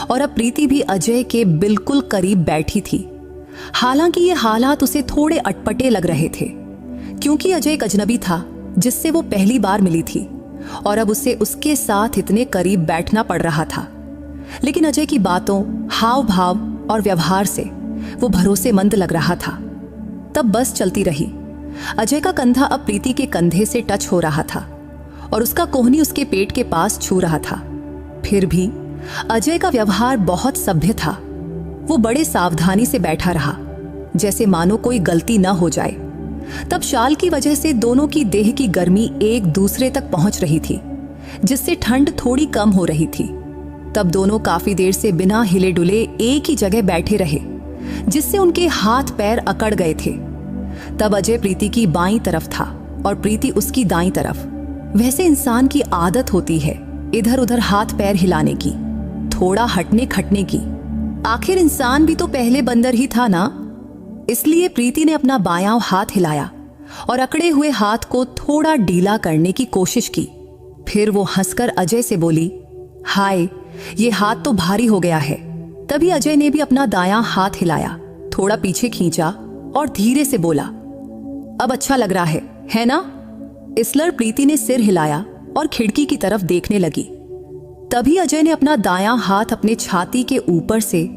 और अब प्रीति भी अजय के बिल्कुल करीब बैठी थी। हालांकि ये हालात उसे थोड़े अटपटे लग रहे थे, क्योंकि अजय एक अजनबी था जिससे वो पहली बार मिली थी और अब उसे उसके साथ इतने करीब बैठना पड़ रहा था। लेकिन अजय की बातों, हाव भाव और व्यवहार से वो भरोसेमंद लग रहा था। तब बस चलती रही। अजय का कंधा अब प्रीति के कंधे से टच हो रहा था और उसका कोहनी उसके पेट के पास छू रहा था। फिर भी अजय का व्यवहार बहुत सभ्य था। वो बड़े सावधानी से बैठा रहा, जैसे मानो कोई गलती न हो जाए। तब शाल की वजह से दोनों की देह की गर्मी एक दूसरे तक पहुंच रही थी, जिससे ठंड थोड़ी कम हो रही थी। तब दोनों काफी देर से बिना हिले डुले एक ही जगह बैठे रहे, जिससे उनके हाथ पैर अकड़ गए थे। तब अजय प्रीति की बाईं तरफ था और प्रीति उसकी दाईं तरफ। वैसे इंसान की आदत होती है इधर उधर हाथ पैर हिलाने की, थोड़ा हटने खटने की। आखिर इंसान भी तो पहले बंदर ही था ना। इसलिए प्रीति ने अपना बायां हाथ हिलाया और अकड़े हुए हाथ को थोड़ा ढीला करने की कोशिश की। फिर वो हंसकर अजय से बोली, हाय, ये हाथ तो भारी हो गया है। तभी अजय ने भी अपना दायां हाथ हिलाया, थोड़ा पीछे खींचा और धीरे से बोला, अब अच्छा लग रहा है ना? इसलिए प्रीति ने सिर हिलाया और खिड़की की तरफ देखने लगी। तभी अजय ने अपना दायां हाथ अपने छाती के ऊपर से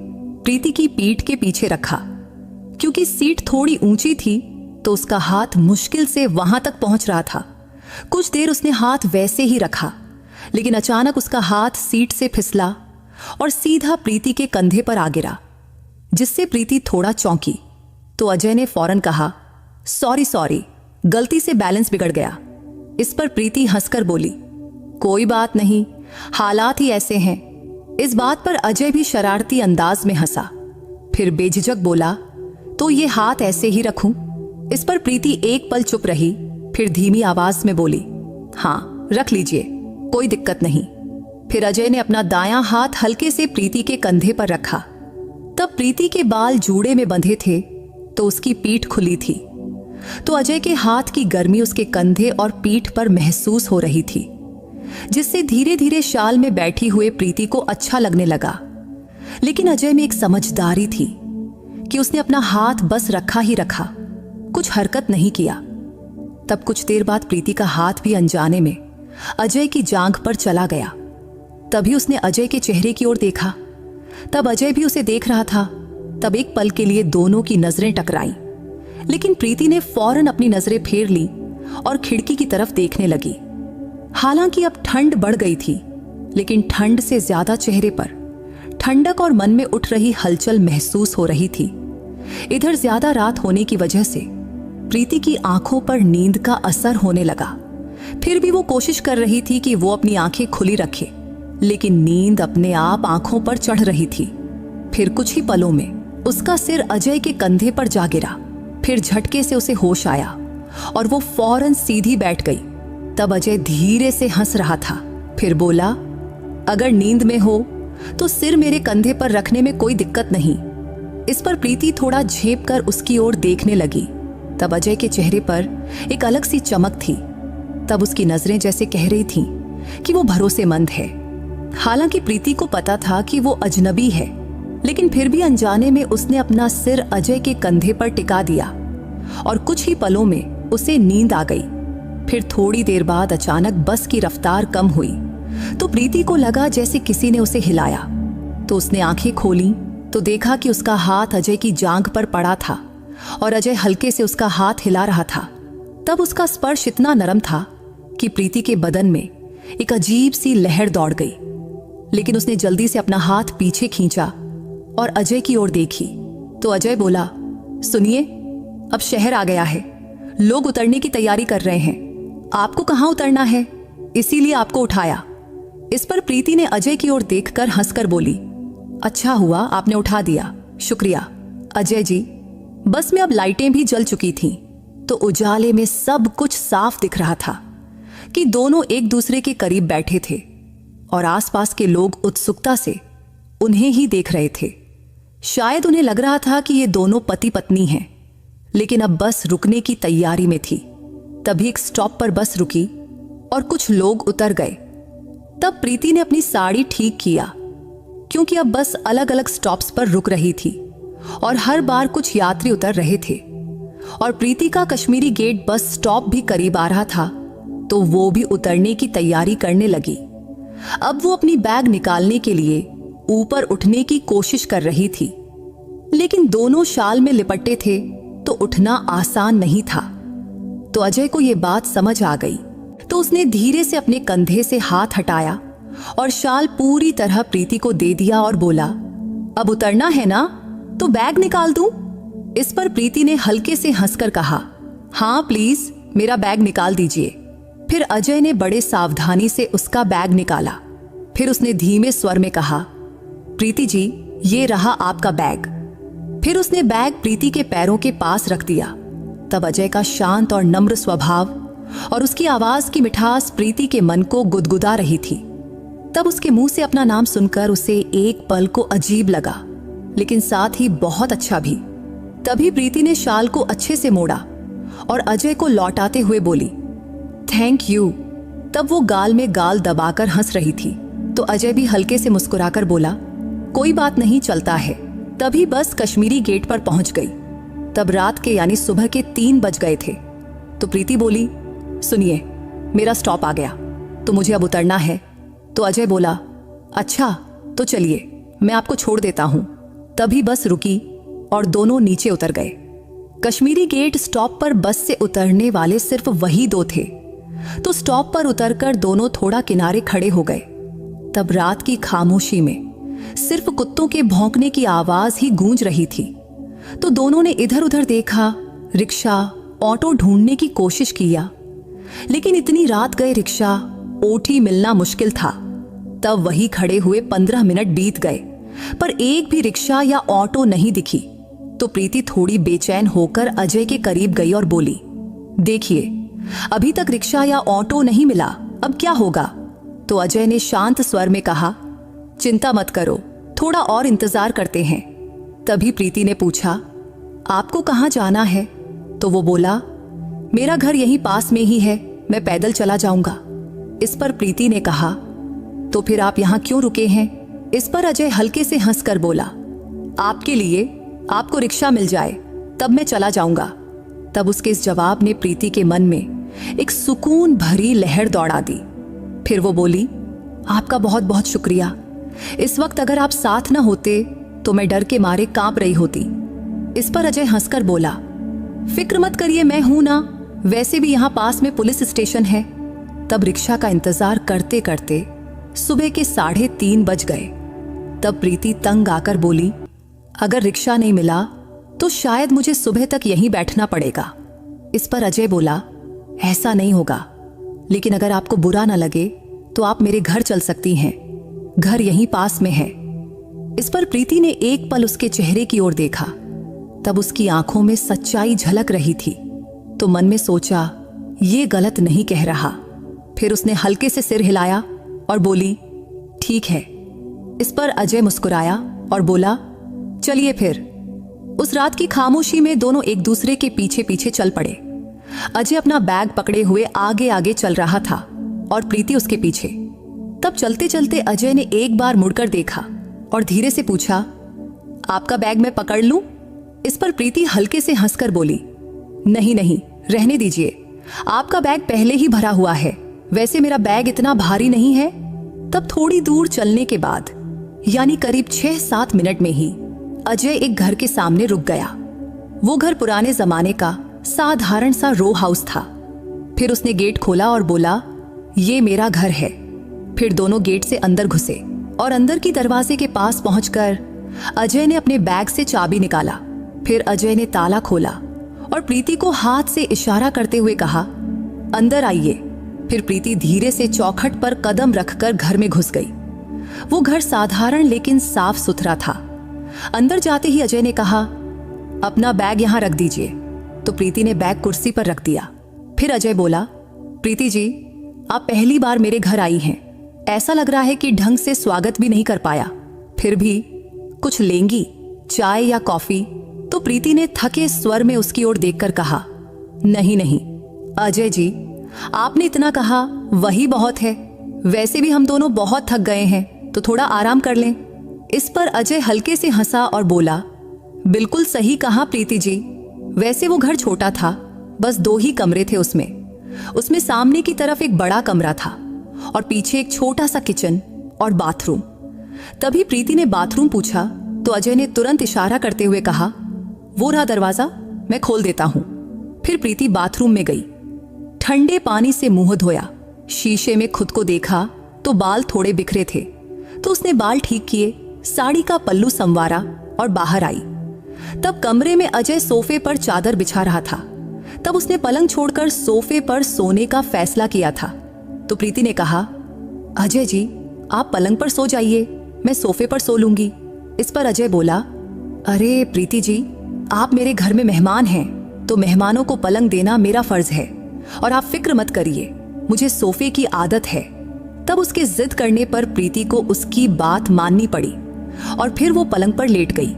प्रीति की पीठ के पीछे रखा। क्योंकि सीट थोड़ी ऊंची थी, तो उसका हाथ मुश्किल से वहां तक पहुंच रहा था। कुछ देर उसने हाथ वैसे ही रखा, लेकिन अचानक उसका हाथ सीट से फिसला और सीधा प्रीति के कंधे पर आ गिरा, जिससे प्रीति थोड़ा चौंकी। तो अजय ने फौरन कहा, सॉरी, गलती से बैलेंस बिगड़ गया। इस पर प्रीति हंसकर बोली, कोई बात नहीं, हालात ही ऐसे हैं। इस बात पर अजय भी शरारती अंदाज में हंसा, फिर बेझिझक बोला, तो ये हाथ ऐसे ही रखूं? इस पर प्रीति एक पल चुप रही, फिर धीमी आवाज में बोली, हाँ रख लीजिए, कोई दिक्कत नहीं। फिर अजय ने अपना दायां हाथ हल्के से प्रीति के कंधे पर रखा। तब प्रीति के बाल जूड़े में बंधे थे, तो उसकी पीठ खुली थी, तो अजय के हाथ की गर्मी उसके कंधे और पीठ पर महसूस हो रही थी, जिससे धीरे धीरे शाल में बैठी हुए प्रीति को अच्छा लगने लगा। लेकिन अजय में एक समझदारी थी कि उसने अपना हाथ बस रखा ही रखा, कुछ हरकत नहीं किया। तब कुछ देर बाद प्रीति का हाथ भी अनजाने में अजय की जांघ पर चला गया। तभी उसने अजय के चेहरे की ओर देखा। तब अजय भी उसे देख रहा था। तब एक पल के लिए दोनों की नजरें टकराईं, लेकिन प्रीति ने फौरन अपनी नजरें फेर ली और खिड़की की तरफ देखने लगी। हालांकि अब ठंड बढ़ गई थी, लेकिन ठंड से ज्यादा चेहरे पर ठंडक और मन में उठ रही हलचल महसूस हो रही थी। इधर ज्यादा रात होने की वजह से प्रीति की आंखों पर नींद का असर होने लगा। फिर भी वो कोशिश कर रही थी कि वो अपनी आंखें खुली रखे, लेकिन नींद अपने आप आंखों पर चढ़ रही थी। फिर कुछ ही पलों में उसका सिर अजय के कंधे पर जा गिरा। फिर झटके से उसे होश आया और वो फौरन सीधी बैठ गई। तब अजय धीरे से हंस रहा था। फिर बोला, अगर नींद में हो तो सिर मेरे कंधे पर रखने में कोई दिक्कत नहीं। इस पर प्रीति थोड़ा झेप कर उसकी ओर देखने लगी। तब अजय के चेहरे पर एक अलग सी चमक थी। तब उसकी नजरें जैसे कह रही थीं कि वो भरोसेमंद है। हालांकि प्रीति को पता था कि वो अजनबी है, लेकिन फिर भी अनजाने में उसने अपना सिर अजय के कंधे पर टिका दिया और कुछ ही पलों में उसे नींद आ गई। फिर थोड़ी देर बाद अचानक बस की रफ्तार कम हुई तो प्रीति को लगा जैसे किसी ने उसे हिलाया। तो उसने आंखें खोली तो देखा कि उसका हाथ अजय की जांघ पर पड़ा था और अजय हल्के से उसका हाथ हिला रहा था। तब उसका स्पर्श इतना नरम था कि प्रीति के बदन में एक अजीब सी लहर दौड़ गई। लेकिन उसने जल्दी से अपना हाथ पीछे खींचा और अजय की ओर देखी तो अजय बोला, सुनिए, अब शहर आ गया है, लोग उतरने की तैयारी कर रहे हैं। आपको कहाँ उतरना है, इसीलिए आपको उठाया। इस पर प्रीति ने अजय की ओर देखकर हंसकर बोली, अच्छा हुआ आपने उठा दिया, शुक्रिया। अजय जी, बस में अब लाइटें भी जल चुकी थीं, तो उजाले में सब कुछ साफ दिख रहा था कि दोनों एक दूसरे के करीब बैठे थे और आसपास के लोग उत्सुकता से उन्हें ही देख रहे थे। शायद उन्हें लग रहा था कि ये दोनों पति पत्नी हैं, लेकिन अब बस रुकने की तैयारी में थी। तभी एक स्टॉप पर बस रुकी और कुछ लोग उतर गए। तब प्रीति ने अपनी साड़ी ठीक किया, क्योंकि अब बस अलग अलग स्टॉप्स पर रुक रही थी और हर बार कुछ यात्री उतर रहे थे। और प्रीति का कश्मीरी गेट बस स्टॉप भी करीब आ रहा था, तो वो भी उतरने की तैयारी करने लगी। अब वो अपनी बैग निकालने के लिए ऊपर उठने की कोशिश कर रही थी, लेकिन दोनों शाल में लिपटे थे तो उठना आसान नहीं था। तो अजय को ये बात समझ आ गई, तो उसने धीरे से अपने कंधे से हाथ हटाया और शाल पूरी तरह प्रीति को दे दिया और बोला, अब उतरना है ना, तो बैग निकाल दूं? इस पर प्रीति ने हल्के से हंसकर कहा, हाँ प्लीज, मेरा बैग निकाल दीजिए। फिर अजय ने बड़े सावधानी से उसका बैग निकाला। फिर उसने धीमे स्वर में कहा, प्रीति जी, ये रहा आपका बैग। फिर उसने बैग प्रीति के पैरों के पास रख दिया। तब अजय का शांत और नम्र स्वभाव और उसकी आवाज की मिठास प्रीति के मन को गुदगुदा रही थी। तब उसके मुंह से अपना नाम सुनकर उसे एक पल को अजीब लगा, लेकिन साथ ही बहुत अच्छा भी। तभी प्रीति ने शाल को अच्छे से मोड़ा और अजय को लौटाते हुए बोली, थैंक यू। तब वो गाल में गाल दबाकर हंस रही थी, तो अजय भी हल्के से मुस्कुराकर बोला, कोई बात नहीं, चलता है। तभी बस कश्मीरी गेट पर पहुंच गई। तब रात के यानी सुबह के 3 बज गए थे। तो प्रीति बोली, सुनिए, मेरा स्टॉप आ गया, तो मुझे अब उतरना है। तो अजय बोला, अच्छा तो चलिए, मैं आपको छोड़ देता हूं। तभी बस रुकी और दोनों नीचे उतर गए। कश्मीरी गेट स्टॉप पर बस से उतरने वाले सिर्फ वही 2 थे, तो स्टॉप पर उतरकर दोनों थोड़ा किनारे खड़े हो गए। तब रात की खामोशी में सिर्फ कुत्तों के भौंकने की आवाज ही गूंज रही थी। तो दोनों ने इधर उधर देखा, रिक्शा, ऑटो ढूंढने की कोशिश किया, लेकिन इतनी रात गए रिक्शा, ओटी मिलना मुश्किल था। तब वही खड़े हुए 15 मिनट बीत गए, पर एक भी रिक्शा या ऑटो नहीं दिखी। तो प्रीति थोड़ी बेचैन होकर अजय के करीब गई और बोली, देखिए, अभी तक रिक्शा या ऑटो नहीं मिला, अब क्या होगा? तो अजय ने शांत स्वर में कहा, चिंता मत करो, थोड़ा और इंतजार करते हैं। तभी प्रीति ने पूछा, आपको कहाँ जाना है? तो वो बोला, मेरा घर यहीं पास में ही है, मैं पैदल चला जाऊंगा। इस पर प्रीति ने कहा, तो फिर आप यहाँ क्यों रुके हैं? इस पर अजय हल्के से हंसकर बोला, आपके लिए, आपको रिक्शा मिल जाए तब मैं चला जाऊंगा। तब उसके इस जवाब ने प्रीति के मन में एक सुकून भरी लहर दौड़ा दी। फिर वो बोली, आपका बहुत बहुत शुक्रिया। इस वक्त अगर आप साथ न होते तो मैं डर के मारे कांप रही होती। इस पर अजय हंसकर बोला, फिक्र मत करिए, मैं हूं ना, वैसे भी यहाँ पास में पुलिस स्टेशन है। तब रिक्शा का इंतजार करते करते सुबह के 3:30 बज गए। तब प्रीति तंग आकर बोली, अगर रिक्शा नहीं मिला तो शायद मुझे सुबह तक यहीं बैठना पड़ेगा। इस पर अजय बोला, ऐसा नहीं होगा, लेकिन अगर आपको बुरा ना लगे तो आप मेरे घर चल सकती हैं, घर यहीं पास में है। इस पर प्रीति ने एक पल उसके चेहरे की ओर देखा। तब उसकी आंखों में सच्चाई झलक रही थी, तो मन में सोचा ये गलत नहीं कह रहा। फिर उसने हल्के से सिर हिलाया और बोली, ठीक है। इस पर अजय मुस्कुराया और बोला, चलिए फिर। उस रात की खामोशी में दोनों एक दूसरे के पीछे पीछे चल पड़े। अजय अपना बैग पकड़े हुए आगे आगे चल रहा था और प्रीति उसके पीछे। तब चलते चलते अजय ने एक बार मुड़कर देखा और धीरे से पूछा, आपका बैग मैं पकड़ लूं? इस पर प्रीति हल्के से हंसकर बोली, नहीं नहीं, रहने दीजिए, आपका बैग पहले ही भरा हुआ है, वैसे मेरा बैग इतना भारी नहीं है। तब थोड़ी दूर चलने के बाद, यानी करीब 6-7 मिनट में ही अजय एक घर के सामने रुक गया। वो घर पुराने जमाने का साधारण सा रो हाउस था। फिर उसने गेट खोला और बोला, ये मेरा घर है। फिर दोनों गेट से अंदर घुसे और अंदर की दरवाजे के पास पहुंचकर अजय ने अपने बैग से चाबी निकाला। फिर अजय ने ताला खोला और प्रीति को हाथ से इशारा करते हुए कहा, अंदर आइए। फिर प्रीति धीरे से चौखट पर कदम रखकर घर में घुस गई। वो घर साधारण लेकिन साफ सुथरा था। अंदर जाते ही अजय ने कहा, अपना बैग यहां रख दीजिए। तो प्रीति ने बैग कुर्सी पर रख दिया। फिर अजय बोला, प्रीति जी, आप पहली बार मेरे घर आई हैं, ऐसा लग रहा है कि ढंग से स्वागत भी नहीं कर पाया, फिर भी कुछ लेंगी, चाय या कॉफी? तो प्रीति ने थके स्वर में उसकी ओर देखकर कहा, नहीं नहीं अजय जी, आपने इतना कहा वही बहुत है, वैसे भी हम दोनों बहुत थक गए हैं, तो थोड़ा आराम कर लें। इस पर अजय हल्के से हंसा और बोला, बिल्कुल सही कहा प्रीति जी, वैसे वो घर छोटा था, बस 2 ही कमरे थे उसमें सामने की तरफ एक बड़ा कमरा था और पीछे एक छोटा सा किचन और बाथरूम। तभी प्रीति ने बाथरूम पूछा तो अजय ने तुरंत इशारा करते हुए कहा, वो रहा दरवाजा, मैं खोल देता हूं। फिर प्रीति बाथरूम में गई, ठंडे पानी से मुंह धोया, शीशे में खुद को देखा तो बाल थोड़े बिखरे थे, तो उसने बाल ठीक किए, साड़ी का पल्लू संवारा और बाहर आई। तब कमरे में अजय सोफे पर चादर बिछा रहा था। तब उसने पलंग छोड़कर सोफे पर सोने का फैसला किया था। तो प्रीति ने कहा, अजय जी, आप पलंग पर सो जाइए, मैं सोफे पर सो लूंगी। इस पर अजय बोला, अरे प्रीति जी, आप मेरे घर में मेहमान हैं, तो मेहमानों को पलंग देना मेरा फर्ज है, और आप फिक्र मत करिए, मुझे सोफे की आदत है। तब उसके जिद करने पर प्रीति को उसकी बात माननी पड़ी और फिर वो पलंग पर लेट गई।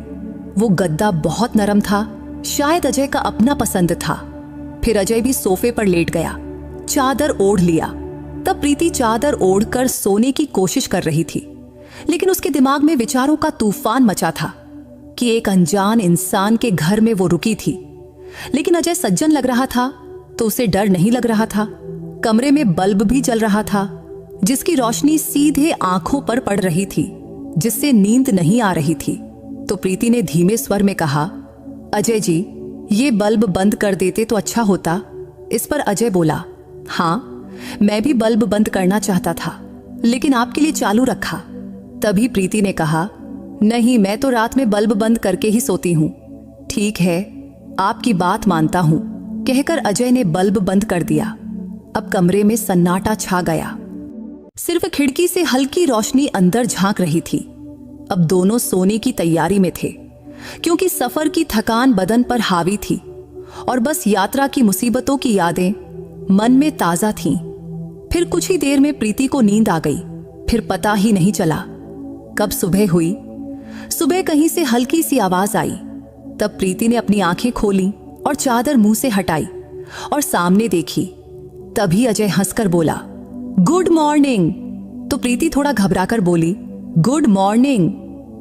वो गद्दा बहुत नरम था, शायद अजय का अपना पसंद था। फिर अजय भी सोफे पर लेट गया, चादर ओढ़ लिया। तब प्रीति चादर ओढ़कर सोने की कोशिश कर रही थी, लेकिन उसके दिमाग में विचारों का तूफान मचा था कि एक अनजान इंसान के घर में वो रुकी थी। लेकिन अजय सज्जन लग रहा था तो उसे डर नहीं लग रहा था। कमरे में बल्ब भी जल रहा था, जिसकी रोशनी सीधे आंखों पर पड़ रही थी, जिससे नींद नहीं आ रही थी। तो प्रीति ने धीमे स्वर में कहा, अजय जी, ये बल्ब बंद कर देते तो अच्छा होता। इस पर अजय बोला, हाँ, मैं भी बल्ब बंद करना चाहता था, लेकिन आपके लिए चालू रखा। तभी प्रीति ने कहा, नहीं, मैं तो रात में बल्ब बंद करके ही सोती हूँ। ठीक है, आपकी बात मानता हूँ, कहकर अजय ने बल्ब बंद कर दिया। अब कमरे में सन्नाटा छा गया, सिर्फ खिड़की से हल्की रोशनी अंदर झांक रही थी। अब दोनों सोने की तैयारी में थे, क्योंकि सफर की थकान बदन पर हावी थी और बस यात्रा की मुसीबतों की यादें मन में ताजा थीं। फिर कुछ ही देर में प्रीति को नींद आ गई। फिर पता ही नहीं चला कब सुबह हुई। सुबह कहीं से हल्की सी आवाज आई। तब प्रीति ने अपनी आंखें खोली और चादर मुंह से हटाई और सामने देखी। तभी अजय हंसकर बोला, गुड मॉर्निंग। तो प्रीति थोड़ा घबराकर बोली, गुड मॉर्निंग।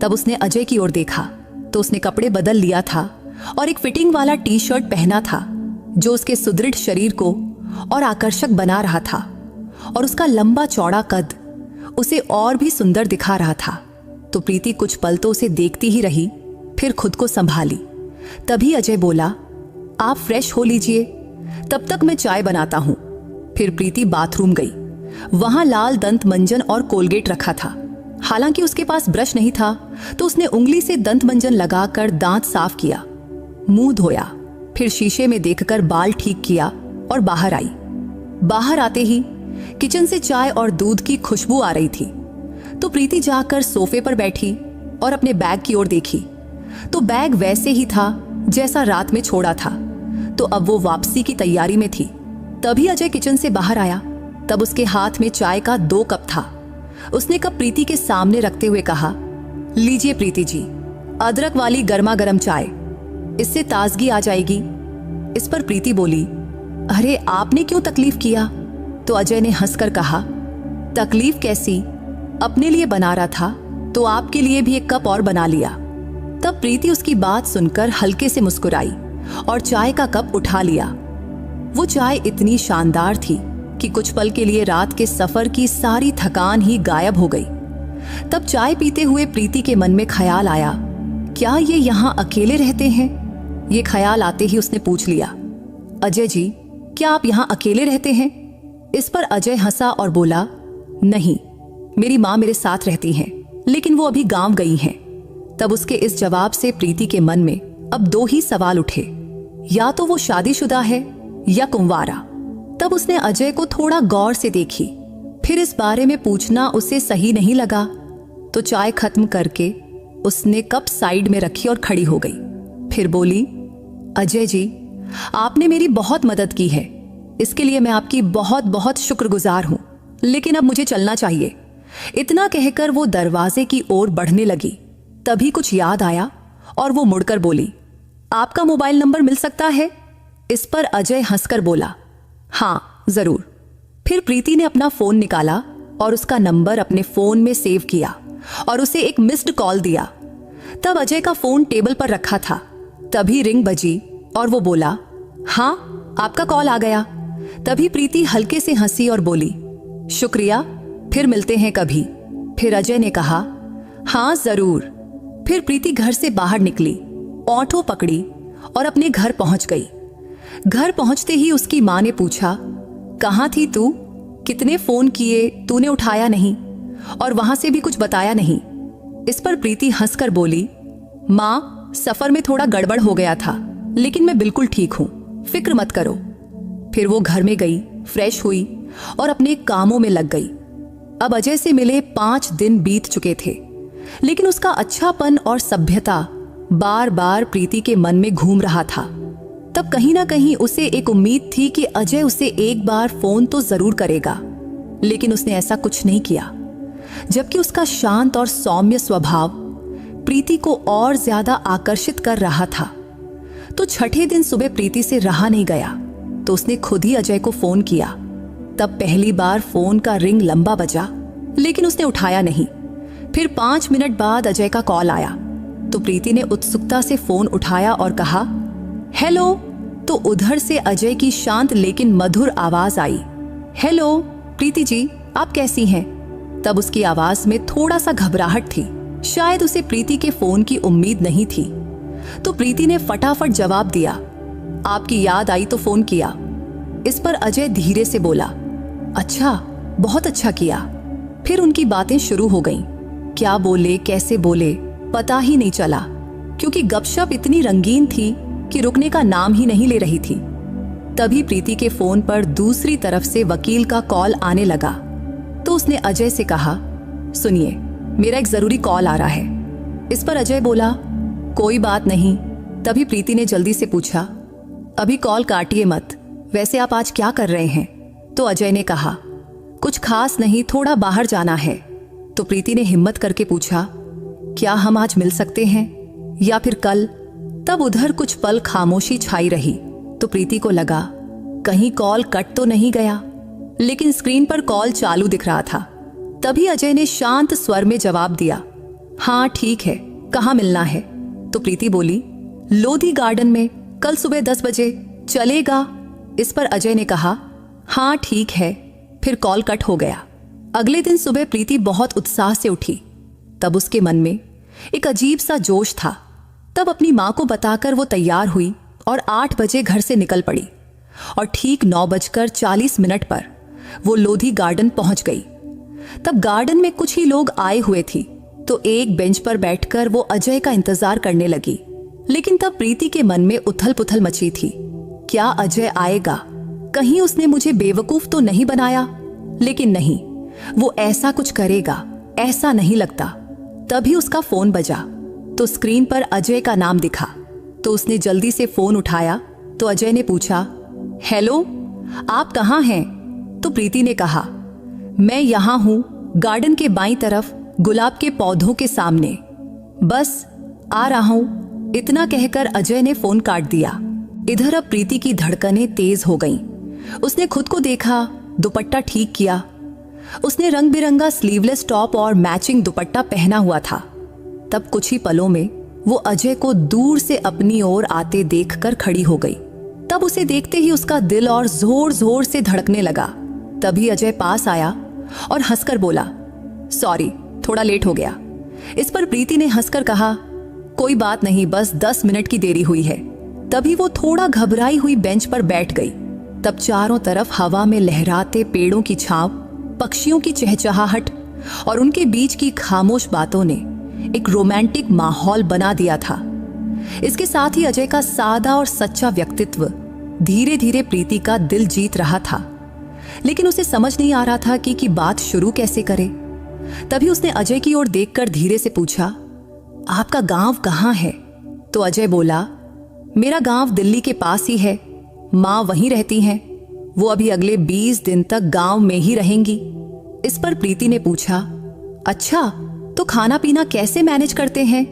तब उसने अजय की ओर देखा तो उसने कपड़े बदल लिया था और एक फिटिंग वाला टी शर्ट पहना था, जो उसके सुदृढ़ शरीर को और आकर्षक बना रहा था, और उसका लंबा चौड़ा कद उसे और भी सुंदर दिखा रहा था। तो प्रीति कुछ पल तो उसे देखती ही रही, फिर खुद को संभाली। तभी अजय बोला, आप फ्रेश हो लीजिए, तब तक मैं चाय बनाता हूँ। फिर प्रीति बाथरूम गई। वहां लाल दंत मंजन और कोलगेट रखा था। हालांकि उसके पास ब्रश नहीं था, तो उसने उंगली से दंत मंजन लगाकर दांत साफ किया, मुंह धोया, फिर शीशे में देखकर बाल ठीक किया और बाहर आई। बाहर आते ही किचन से चाय और दूध की खुशबू आ रही थी, तो प्रीति जाकर सोफे पर बैठी और अपने बैग की ओर देखी। तो बैग वैसे ही था जैसा रात में छोड़ा था, तो अब वो वापसी की तैयारी में थी। तभी अजय किचन से बाहर आया। तब उसके हाथ में चाय का 2 कप था। उसने कप प्रीति के सामने रखते हुए कहा, लीजिए प्रीति जी, अदरक वाली गर्मा गर्म चाय, इससे ताजगी आ जाएगी। इस पर प्रीति बोली, अरे आपने क्यों तकलीफ किया? तो अजय ने हंसकर कहा, तकलीफ कैसी, अपने लिए बना रहा था तो आपके लिए भी 1 कप और बना लिया। तब प्रीति उसकी बात सुनकर हल्के से मुस्कुराई और चाय का कप उठा लिया। वो चाय इतनी शानदार थी कि कुछ पल के लिए रात के सफर की सारी थकान ही गायब हो गई। तब चाय पीते हुए प्रीति के मन में ख्याल आया, क्या ये यहाँ अकेले रहते हैं? ये ख्याल आते ही उसने पूछ लिया, अजय जी, क्या आप यहाँ अकेले रहते हैं? इस पर अजय हंसा और बोला, नहीं, मेरी माँ मेरे साथ रहती हैं, लेकिन वो अभी गांव गई हैं। तब उसके इस जवाब से प्रीति के मन में अब 2 ही सवाल उठे, या तो वो शादीशुदा है या कुंवारा। तब उसने अजय को थोड़ा गौर से देखी। फिर इस बारे में पूछना उसे सही नहीं लगा, तो चाय खत्म करके उसने कप साइड में रखी और खड़ी हो गई। फिर बोली, अजय जी, आपने मेरी बहुत मदद की है, इसके लिए मैं आपकी बहुत बहुत शुक्रगुजार हूं, लेकिन अब मुझे चलना चाहिए। इतना कहकर वो दरवाजे की ओर बढ़ने लगी। तभी कुछ याद आया और वो मुड़कर बोली, आपका मोबाइल नंबर मिल सकता है? इस पर अजय हंसकर बोला, हाँ जरूर। फिर प्रीति ने अपना फोन निकाला और उसका नंबर अपने फोन में सेव किया और उसे एक मिस्ड कॉल दिया। तब अजय का फोन टेबल पर रखा था। तभी रिंग बजी और वो बोला, हाँ आपका कॉल आ गया। तभी प्रीति हल्के से हंसी और बोली, शुक्रिया, फिर मिलते हैं कभी। फिर अजय ने कहा, हाँ जरूर। फिर प्रीति घर से बाहर निकली, ऑटो पकड़ी और अपने घर पहुंच गई। घर पहुंचते ही उसकी मां ने पूछा, कहाँ थी तू? कितने फोन किए, तूने उठाया नहीं और वहां से भी कुछ बताया नहीं। इस पर प्रीति हंसकर बोली, मां, सफर में थोड़ा गड़बड़ हो गया था, लेकिन मैं बिल्कुल ठीक हूं, फिक्र मत करो। फिर वो घर में गई, फ्रेश हुई और अपने कामों में लग गई। अब अजय से मिले 5 दिन बीत चुके थे, लेकिन उसका अच्छापन और सभ्यता बार बार प्रीति के मन में घूम रहा था। तब कहीं ना कहीं उसे एक उम्मीद थी कि अजय उसे एक बार फोन तो जरूर करेगा, लेकिन उसने ऐसा कुछ नहीं किया। जबकि उसका शांत और सौम्य स्वभाव प्रीति को और ज्यादा आकर्षित कर रहा था। तो छठे दिन सुबह प्रीति से रहा नहीं गया, तो उसने खुद ही अजय को फोन किया। तब पहली बार फोन का रिंग लंबा बजा, लेकिन उसने उठाया नहीं। फिर 5 मिनट बाद अजय का कॉल आया, तो प्रीति ने उत्सुकता से फोन उठाया और कहा, हेलो। तो उधर से अजय की शांत लेकिन मधुर आवाज आई, हेलो प्रीति जी, आप कैसी हैं? तब उसकी आवाज में थोड़ा सा घबराहट थी, शायद उसे प्रीति के फोन की उम्मीद नहीं थी। तो प्रीति ने फटाफट जवाब दिया, आपकी याद आई तो फोन किया। इस पर अजय धीरे से बोला, अच्छा, बहुत अच्छा किया। फिर उनकी बातें शुरू हो गईं। क्या बोले, कैसे बोले, पता ही नहीं चला, क्योंकि गपशप इतनी रंगीन थी कि रुकने का नाम ही नहीं ले रही थी। तभी प्रीति के फोन पर दूसरी तरफ से वकील का कॉल आने लगा, तो उसने अजय से कहा, सुनिए, मेरा एक जरूरी कॉल आ रहा है। इस पर अजय बोला, कोई बात नहीं। तभी प्रीति ने जल्दी से पूछा, अभी कॉल काटिए मत, वैसे आप आज क्या कर रहे हैं? तो अजय ने कहा, कुछ खास नहीं, थोड़ा बाहर जाना है। तो प्रीति ने हिम्मत करके पूछा, क्या हम आज मिल सकते हैं या फिर कल? तब उधर कुछ पल खामोशी छाई रही। तो प्रीति को लगा कहीं कॉल कट तो नहीं गया, लेकिन स्क्रीन पर कॉल चालू दिख रहा था। तभी अजय ने शांत स्वर में जवाब दिया, हाँ ठीक है, कहाँ मिलना है? तो प्रीति बोली, लोधी गार्डन में, कल सुबह 10 बजे, चलेगा? इस पर अजय ने कहा, हाँ ठीक है। फिर कॉल कट हो गया। अगले दिन सुबह प्रीति बहुत उत्साह से उठी। तब उसके मन में एक अजीब सा जोश था। तब अपनी माँ को बताकर वो तैयार हुई और 8 बजे घर से निकल पड़ी। और ठीक 9:40 पर वो लोधी गार्डन पहुंच गई। तब गार्डन में कुछ ही लोग आए हुए थे, तो एक बेंच पर बैठकर वो अजय का इंतजार करने लगी। लेकिन तब प्रीति के मन में उथल पुथल मची थी। क्या अजय आएगा? कहीं उसने मुझे बेवकूफ तो नहीं बनाया? लेकिन नहीं, वो ऐसा कुछ करेगा ऐसा नहीं लगता। तभी उसका फोन बजा तो स्क्रीन पर अजय का नाम दिखा। तो उसने जल्दी से फोन उठाया तो अजय ने पूछा, हेलो, आप कहाँ हैं? तो प्रीति ने कहा, मैं यहाँ हूँ, गार्डन के बाईं तरफ गुलाब के पौधों के सामने, बस आ रहा हूँ। इतना कहकर अजय ने फोन काट दिया। इधर अब प्रीति की धड़कनें तेज हो गईं। उसने खुद को देखा, दुपट्टा ठीक किया। उसने रंग बिरंगा स्लीवलेस टॉप और मैचिंग दुपट्टा पहना हुआ था। तब कुछ ही पलों में वो अजय को दूर से अपनी ओर आते देखकर खड़ी हो गई। तब उसे देखते ही उसका दिल और जोर जोर से धड़कने लगा। तभी अजय पास आया और हंसकर बोला, सॉरी, थोड़ा लेट हो गया। इस पर प्रीति ने हंसकर कहा, कोई बात नहीं, बस 10 मिनट की देरी हुई है। तभी वो थोड़ा घबराई हुई बेंच पर बैठ गई। तब चारों तरफ हवा में लहराते पेड़ों की छांव, पक्षियों की चहचहाहट और उनके बीच की खामोश बातों ने एक रोमांटिक माहौल बना दिया था। इसके साथ ही अजय का सादा और सच्चा व्यक्तित्व धीरे धीरे प्रीति का दिल जीत रहा था। लेकिन उसे समझ नहीं आ रहा था कि बात शुरू कैसे करे। तभी उसने अजय की ओर देखकर धीरे से पूछा, आपका गांव कहाँ है? तो अजय बोला, मेरा गांव दिल्ली के पास ही है, माँ वहीं रहती हैं, वो अभी अगले 20 दिन तक गांव में ही रहेंगी। इस पर प्रीति ने पूछा, अच्छा, तो खाना पीना कैसे मैनेज करते हैं?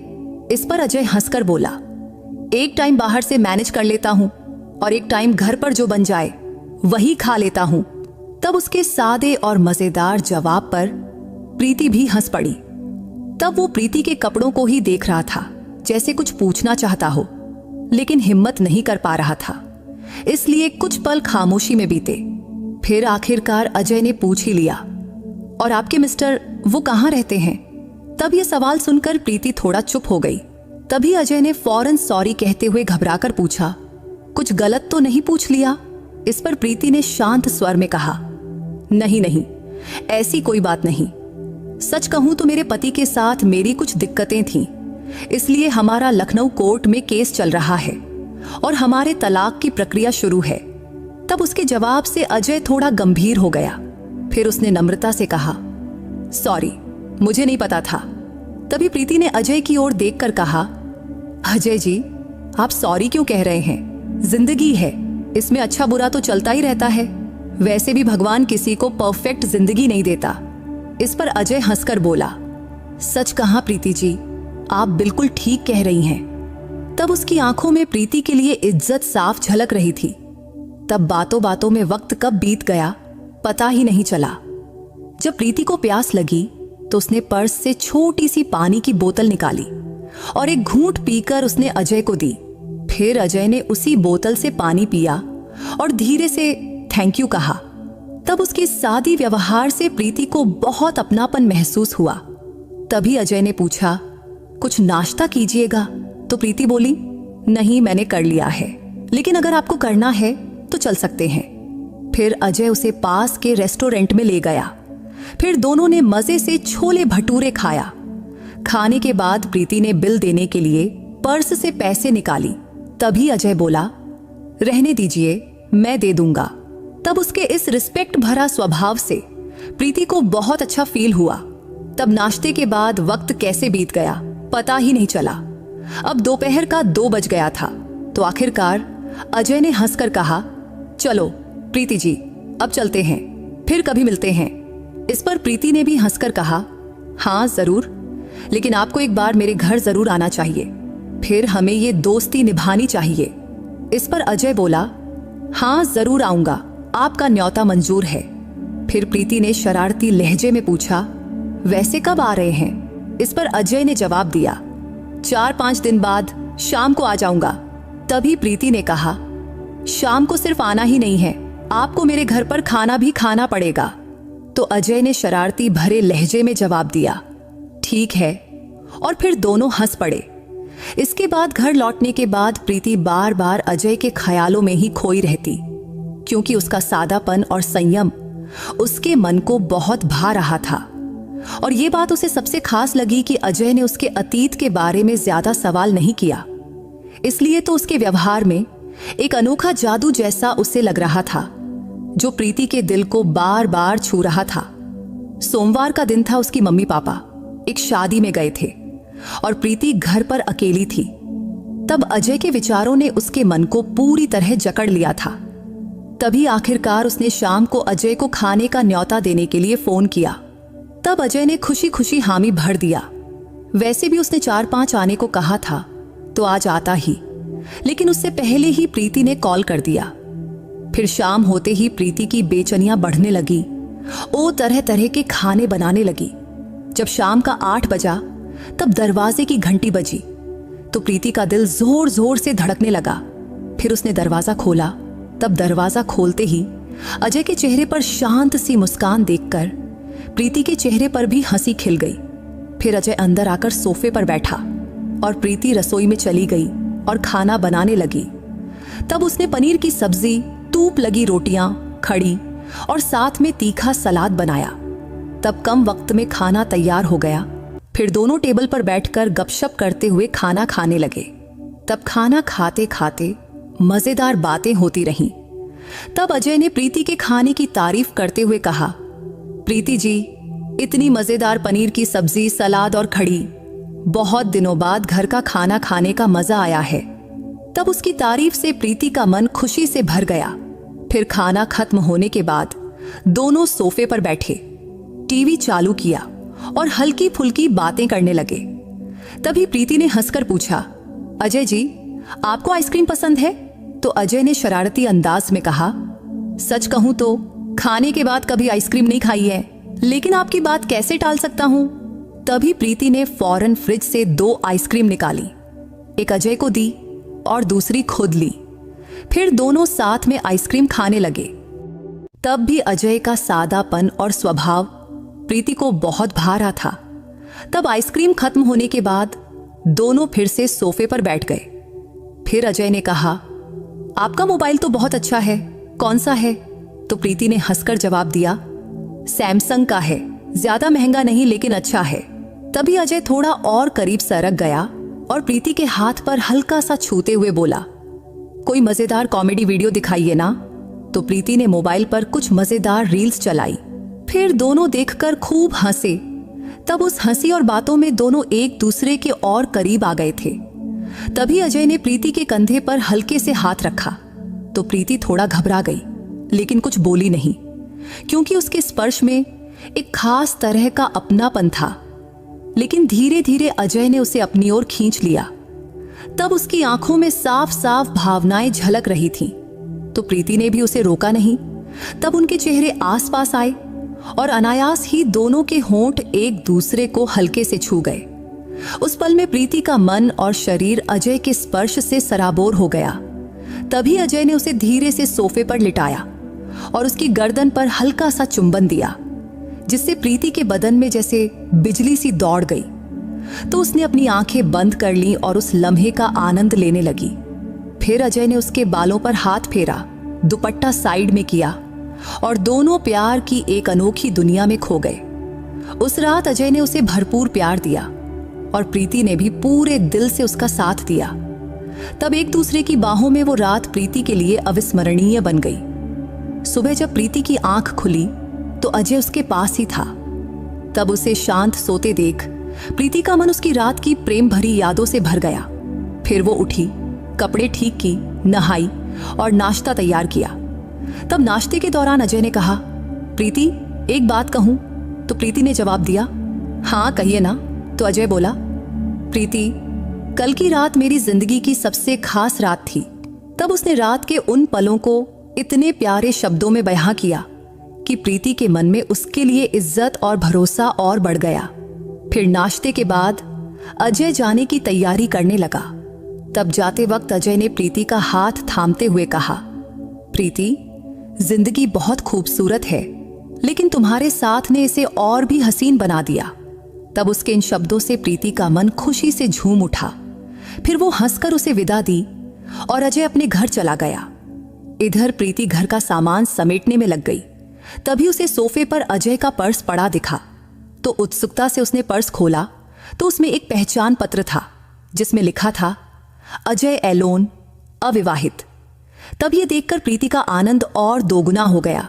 इस पर अजय हंसकर बोला, एक टाइम बाहर से मैनेज कर लेता हूं और एक टाइम घर पर जो बन जाए वही खा लेता हूं। तब उसके सादे और मजेदार जवाब पर प्रीति भी हंस पड़ी। तब वो प्रीति के कपड़ों को ही देख रहा था, जैसे कुछ पूछना चाहता हो, लेकिन हिम्मत नहीं कर पा रहा था। इसलिए कुछ पल खामोशी में बीते। फिर आखिरकार अजय ने पूछ ही लिया, और आपके मिस्टर वो कहाँ रहते हैं? तब ये सवाल सुनकर प्रीति थोड़ा चुप हो गई। तभी अजय ने फौरन सॉरी कहते हुए घबराकर पूछा, कुछ गलत तो नहीं पूछ लिया? इस पर प्रीति ने शांत स्वर में कहा, नहीं नहीं, ऐसी कोई बात नहीं। सच कहूं तो मेरे पति के साथ मेरी कुछ दिक्कतें थीं, इसलिए हमारा लखनऊ कोर्ट में केस चल रहा है और हमारे तलाक की प्रक्रिया शुरू है। तब उसके जवाब से अजय थोड़ा गंभीर हो गया। फिर उसने नम्रता से कहा, सॉरी, मुझे नहीं पता था। तभी प्रीति ने अजय की ओर देखकर कहा, अजय जी, आप सॉरी क्यों कह रहे हैं? जिंदगी है, इसमें अच्छा बुरा तो चलता ही रहता है। वैसे भी भगवान किसी को परफेक्ट जिंदगी नहीं देता। इस पर अजय हंसकर बोला, सच कहा प्रीति जी, आप बिल्कुल ठीक कह रही हैं। तब उसकी आंखों में प्रीति के लिए इज्जत साफ झलक रही थी। तब बातों बातों में वक्त कब बीत गया पता ही नहीं चला। जब प्रीति को प्यास लगी तो उसने पर्स से छोटी सी पानी की बोतल निकाली और एक घूंट पीकर उसने अजय को दी। फिर अजय ने उसी बोतल से पानी पिया और धीरे से थैंक यू कहा। तब उसके सादी व्यवहार से प्रीति को बहुत अपनापन महसूस हुआ। तभी अजय ने पूछा, कुछ नाश्ता कीजिएगा? तो प्रीति बोली, नहीं, मैंने कर लिया है, लेकिन अगर आपको करना है तो चल सकते हैं। फिर अजय उसे पास के रेस्टोरेंट में ले गया। फिर दोनों ने मजे से छोले भटूरे खाया। खाने के बाद प्रीति ने बिल देने के लिए पर्स से पैसे निकाली। तभी अजय बोला, रहने दीजिए, मैं दे दूंगा। तब उसके इस रिस्पेक्ट भरा स्वभाव से प्रीति को बहुत अच्छा फील हुआ। तब नाश्ते के बाद वक्त कैसे बीत गया पता ही नहीं चला। अब दोपहर का 2 बज गया था। तो आखिरकार अजय ने हंसकर कहा, चलो प्रीति जी, अब चलते हैं, फिर कभी मिलते हैं। इस पर प्रीति ने भी हंसकर कहा, हाँ जरूर, लेकिन आपको एक बार मेरे घर जरूर आना चाहिए, फिर हमें ये दोस्ती निभानी चाहिए। इस पर अजय बोला, हाँ जरूर आऊंगा, आपका न्योता मंजूर है। फिर प्रीति ने शरारती लहजे में पूछा, वैसे कब आ रहे हैं? इस पर अजय ने जवाब दिया, 4-5 दिन बाद शाम को आ जाऊंगा। तभी प्रीति ने कहा, शाम को सिर्फ आना ही नहीं है, आपको मेरे घर पर खाना भी खाना पड़ेगा। तो अजय ने शरारती भरे लहजे में जवाब दिया, ठीक है, और फिर दोनों हंस पड़े। इसके बाद घर लौटने के बाद प्रीति बार बार अजय के ख्यालों में ही खोई रहती। क्योंकि उसका सादापन और संयम उसके मन को बहुत भा रहा था। और ये बात उसे सबसे खास लगी कि अजय ने उसके अतीत के बारे में ज्यादा सवाल नहीं किया। इसलिए तो उसके व्यवहार में एक अनोखा जादू जैसा उसे लग रहा था, जो प्रीति के दिल को बार बार छू रहा था। सोमवार का दिन था। उसकी मम्मी पापा एक शादी में गए थे और प्रीति घर पर अकेली थी। तब अजय के विचारों ने उसके मन को पूरी तरह जकड़ लिया था। तभी आखिरकार उसने शाम को अजय को खाने का न्योता देने के लिए फोन किया। तब अजय ने खुशी खुशी हामी भर दिया। वैसे भी उसने 4-5 आने को कहा था तो आज आता ही, लेकिन उससे पहले ही प्रीति ने कॉल कर दिया। फिर शाम होते ही प्रीति की बेचैनियां बढ़ने लगी। वो तरह तरह के खाने बनाने लगी। जब शाम का 8 बजा तब दरवाजे की घंटी बजी तो प्रीति का दिल जोर जोर से धड़कने लगा। फिर उसने दरवाजा खोला। तब दरवाजा खोलते ही अजय के चेहरे पर शांत सी मुस्कान देखकर प्रीति के चेहरे पर भी हंसी खिल गई। फिर अजय अंदर आकर सोफे पर बैठा और प्रीति रसोई में चली गई और खाना बनाने लगी। तब उसने पनीर की सब्जी, तूप लगी रोटियां, खड़ी और साथ में तीखा सलाद बनाया। तब कम वक्त में खाना तैयार हो गया। फिर दोनों टेबल पर बैठकर गपशप करते हुए खाना खाने लगे। तब खाना खाते खाते मजेदार बातें होती रहीं। तब अजय ने प्रीति के खाने की तारीफ करते हुए कहा, प्रीति जी, इतनी मजेदार पनीर की सब्जी, सलाद और खड़ी, बहुत दिनों बाद घर का खाना खाने का मजा आया है। तब उसकी तारीफ से प्रीति का मन खुशी से भर गया। फिर खाना खत्म होने के बाद दोनों सोफे पर बैठे, टीवी चालू किया और हल्की फुल्की बातें करने लगे। तभी प्रीति ने हंसकर पूछा, अजय जी, आपको आइसक्रीम पसंद है? तो अजय ने शरारती अंदाज में कहा, सच कहूं तो खाने के बाद कभी आइसक्रीम नहीं खाई है, लेकिन आपकी बात कैसे टाल सकता हूं। तभी प्रीति ने फौरन फ्रिज से 2 आइसक्रीम निकाली, एक अजय को दी और दूसरी खुद ली। फिर दोनों साथ में आइसक्रीम खाने लगे। तब भी अजय का सादापन और स्वभाव प्रीति को बहुत भा रहा था। तब आइसक्रीम खत्म होने के बाद दोनों फिर से सोफे पर बैठ गए। फिर अजय ने कहा, आपका मोबाइल तो बहुत अच्छा है, कौन सा है? तो प्रीति ने हंसकर जवाब दिया, सैमसंग का है, ज्यादा महंगा नहीं लेकिन अच्छा है। तभी अजय थोड़ा और करीब सरक गया और प्रीति के हाथ पर हल्का सा छूते हुए बोला, कोई मजेदार कॉमेडी वीडियो दिखाइए ना। तो प्रीति ने मोबाइल पर कुछ मजेदार रील्स चलाई। फिर दोनों देखकर खूब हंसे। तब उस हंसी और बातों में दोनों एक दूसरे के और करीब आ गए थे। तभी अजय ने प्रीति के कंधे पर हल्के से हाथ रखा तो प्रीति थोड़ा घबरा गई, लेकिन कुछ बोली नहीं, क्योंकि उसके स्पर्श में एक खास तरह का अपनापन था। लेकिन धीरे धीरे अजय ने उसे अपनी ओर खींच लिया। तब उसकी आंखों में साफ साफ भावनाएं झलक रही थीं। तो प्रीति ने भी उसे रोका नहीं। तब उनके चेहरे आसपास आए और अनायास ही दोनों के होंठ एक दूसरे को हल्के से छू गए। उस पल में प्रीति का मन और शरीर अजय के स्पर्श से सराबोर हो गया। तभी अजय ने उसे धीरे से सोफे पर लिटाया और उसकी गर्दन पर हल्का सा चुंबन दिया, जिससे प्रीति के बदन में जैसे बिजली सी दौड़ गई। तो उसने अपनी आंखें बंद कर ली और उस लम्हे का आनंद लेने लगी। फिर अजय ने उसके बालों पर हाथ फेरा, दुपट्टा साइड में किया और दोनों प्यार की एक अनोखी दुनिया में खो गए। उस रात अजय ने उसे भरपूर प्यार दिया और प्रीति ने भी पूरे दिल से उसका साथ दिया। तब एक दूसरे की बाहों में वो रात प्रीति के लिए अविस्मरणीय बन गई। सुबह जब प्रीति की आंख खुली तो अजय उसके पास ही था। तब उसे शांत सोते देख प्रीति का मन उसकी रात की प्रेम भरी यादों से भर गया। फिर वो उठी, कपड़े ठीक की, नहाई और नाश्ता तैयार किया। तब नाश्ते के दौरान अजय ने कहा, प्रीति, एक बात कहूं? तो प्रीति ने जवाब दिया, हाँ कहिए ना। तो अजय बोला, प्रीति, कल की रात मेरी जिंदगी की सबसे खास रात थी। तब उसने रात के उन पलों को इतने प्यारे शब्दों में बयां किया कि प्रीति के मन में उसके लिए इज्जत और भरोसा और बढ़ गया। फिर नाश्ते के बाद अजय जाने की तैयारी करने लगा। तब जाते वक्त अजय ने प्रीति का हाथ थामते हुए कहा, प्रीति, जिंदगी बहुत खूबसूरत है, लेकिन तुम्हारे साथ ने इसे और भी हसीन बना दिया। तब उसके इन शब्दों से प्रीति का मन खुशी से झूम उठा। फिर वो हंसकर उसे विदा दी और अजय अपने घर चला गया। इधर प्रीति घर का सामान समेटने में लग गई। तभी उसे सोफे पर अजय का पर्स पड़ा दिखा। तो उत्सुकता से उसने पर्स खोला तो उसमें एक पहचान पत्र था जिसमें लिखा था अजय एलोन, अविवाहित। तब ये देखकर प्रीति का आनंद और दोगुना हो गया,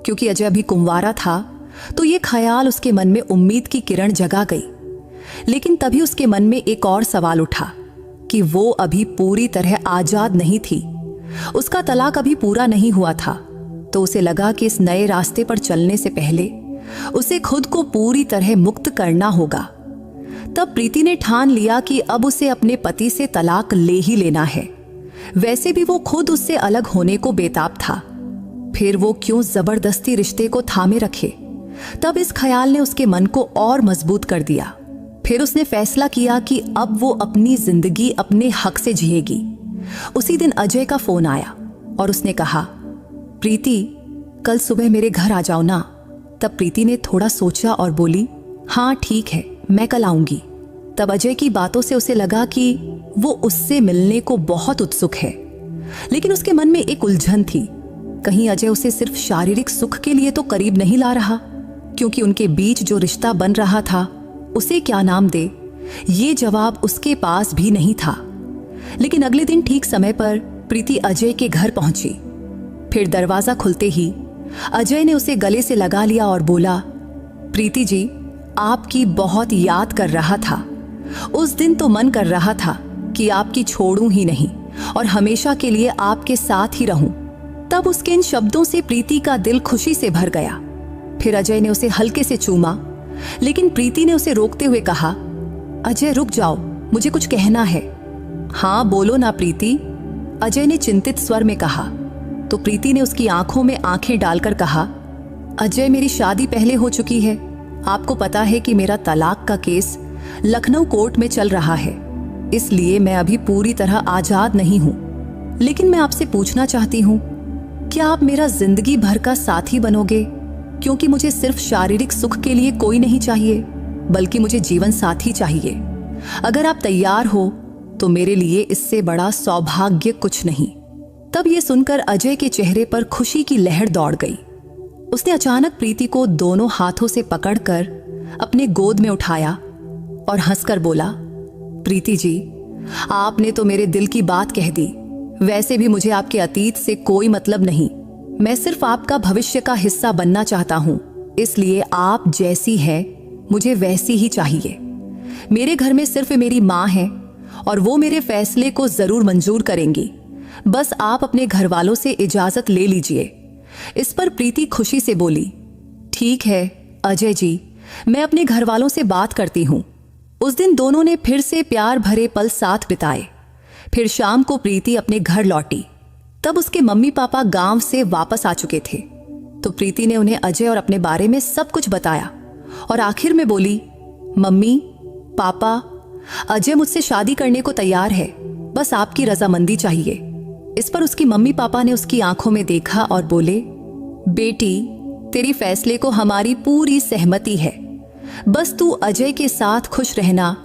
क्योंकि अजय अभी कुंवारा था। तो ये ख्याल उसके मन में उम्मीद की किरण जगा गई। लेकिन तभी उसके मन में एक और सवाल उठा कि वो अभी पूरी तरह आजाद नहीं थी। उसका तलाक अभी पूरा नहीं हुआ था। तो उसे लगा कि इस नए रास्ते पर चलने से पहले उसे खुद को पूरी तरह मुक्त करना होगा। तब प्रीति ने ठान लिया कि अब उसे अपने पति से तलाक ले ही लेना है। वैसे भी वो खुद उससे अलग होने को बेताब था, फिर वो क्यों जबरदस्ती रिश्ते को थामे रखे। तब इस ख्याल ने उसके मन को और मजबूत कर दिया। फिर उसने फैसला किया कि अब वो अपनी जिंदगी अपने हक से जिएगी। उसी दिन अजय का फोन आया और उसने कहा, प्रीति कल सुबह मेरे घर आ जाओ ना। तब प्रीति ने थोड़ा सोचा और बोली, हाँ ठीक है, मैं कल आऊंगी। तब अजय की बातों से उसे लगा कि वो उससे मिलने को बहुत उत्सुक है। लेकिन उसके मन में एक उलझन थी, कहीं अजय उसे सिर्फ शारीरिक सुख के लिए तो करीब नहीं ला रहा, क्योंकि उनके बीच जो रिश्ता बन रहा था उसे क्या नाम दे, ये जवाब उसके पास भी नहीं था। लेकिन अगले दिन ठीक समय पर प्रीति अजय के घर पहुंची। फिर दरवाजा खुलते ही अजय ने उसे गले से लगा लिया और बोला, प्रीति जी, आपकी बहुत याद कर रहा था। उस दिन तो मन कर रहा था कि आपकी छोड़ूं ही नहीं और हमेशा के लिए आपके साथ ही रहूं। तब उसके इन शब्दों से प्रीति का दिल खुशी से भर गया। फिर अजय ने उसे हल्के से चूमा, लेकिन प्रीति ने उसे रोकते हुए कहा, अजय रुक जाओ, मुझे कुछ कहना है। हाँ बोलो ना प्रीति, अजय ने चिंतित स्वर में कहा। तो प्रीति ने उसकी आंखों में आंखें डालकर कहा, अजय मेरी शादी पहले हो चुकी है। आपको पता है कि मेरा तलाक का केस लखनऊ कोर्ट में चल रहा है, इसलिए मैं अभी पूरी तरह आजाद नहीं हूं। लेकिन मैं आपसे पूछना चाहती हूं, क्या आप मेरा जिंदगी भर का साथी बनोगे? क्योंकि मुझे सिर्फ शारीरिक सुख के लिए कोई नहीं चाहिए, बल्कि मुझे जीवन साथी चाहिए। अगर आप तैयार हो तो मेरे लिए इससे बड़ा सौभाग्य कुछ नहीं। तब ये सुनकर अजय के चेहरे पर खुशी की लहर दौड़ गई। उसने अचानक प्रीति को दोनों हाथों से पकड़कर अपने गोद में उठाया और हंसकर बोला, प्रीति जी, आपने तो मेरे दिल की बात कह दी। वैसे भी मुझे आपके अतीत से कोई मतलब नहीं, मैं सिर्फ आपका भविष्य का हिस्सा बनना चाहता हूं। इसलिए आप जैसी है मुझे वैसी ही चाहिए। मेरे घर में सिर्फ मेरी माँ है और वो मेरे फैसले को जरूर मंजूर करेंगी। बस आप अपने घर वालों से इजाजत ले लीजिए। इस पर प्रीति खुशी से बोली, ठीक है अजय जी, मैं अपने घर वालों से बात करती हूँ। उस दिन दोनों ने फिर से प्यार भरे पल साथ बिताए। फिर शाम को प्रीति अपने घर लौटी। तब उसके मम्मी पापा गांव से वापस आ चुके थे। तो प्रीति ने उन्हें अजय और अपने बारे में सब कुछ बताया और आखिर में बोली, मम्मी पापा, अजय मुझसे शादी करने को तैयार है, बस आपकी रजामंदी चाहिए। इस पर उसकी मम्मी पापा ने उसकी आंखों में देखा और बोले, बेटी, तेरी फैसले को हमारी पूरी सहमति है। बस तू अजय के साथ खुश रहना,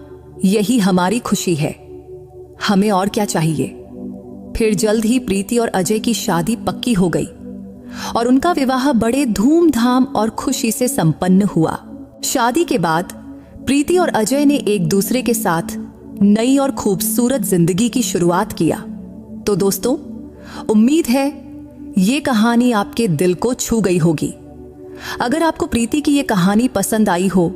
यही हमारी खुशी है। हमें और क्या चाहिए। फिर जल्द ही प्रीति और अजय की शादी पक्की हो गई और उनका विवाह बड़े धूमधाम और खुशी से संपन्न हुआ। शादी के बाद प्रीति और अजय ने एक दूसरे के साथ नई और खूबसूरत जिंदगी की शुरुआत किया। तो दोस्तों, उम्मीद है ये कहानी आपके दिल को छू गई होगी। अगर आपको प्रीति की ये कहानी पसंद आई हो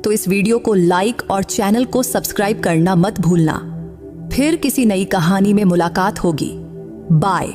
तो इस वीडियो को लाइक और चैनल को सब्सक्राइब करना मत भूलना। फिर किसी नई कहानी में मुलाकात होगी। बाय।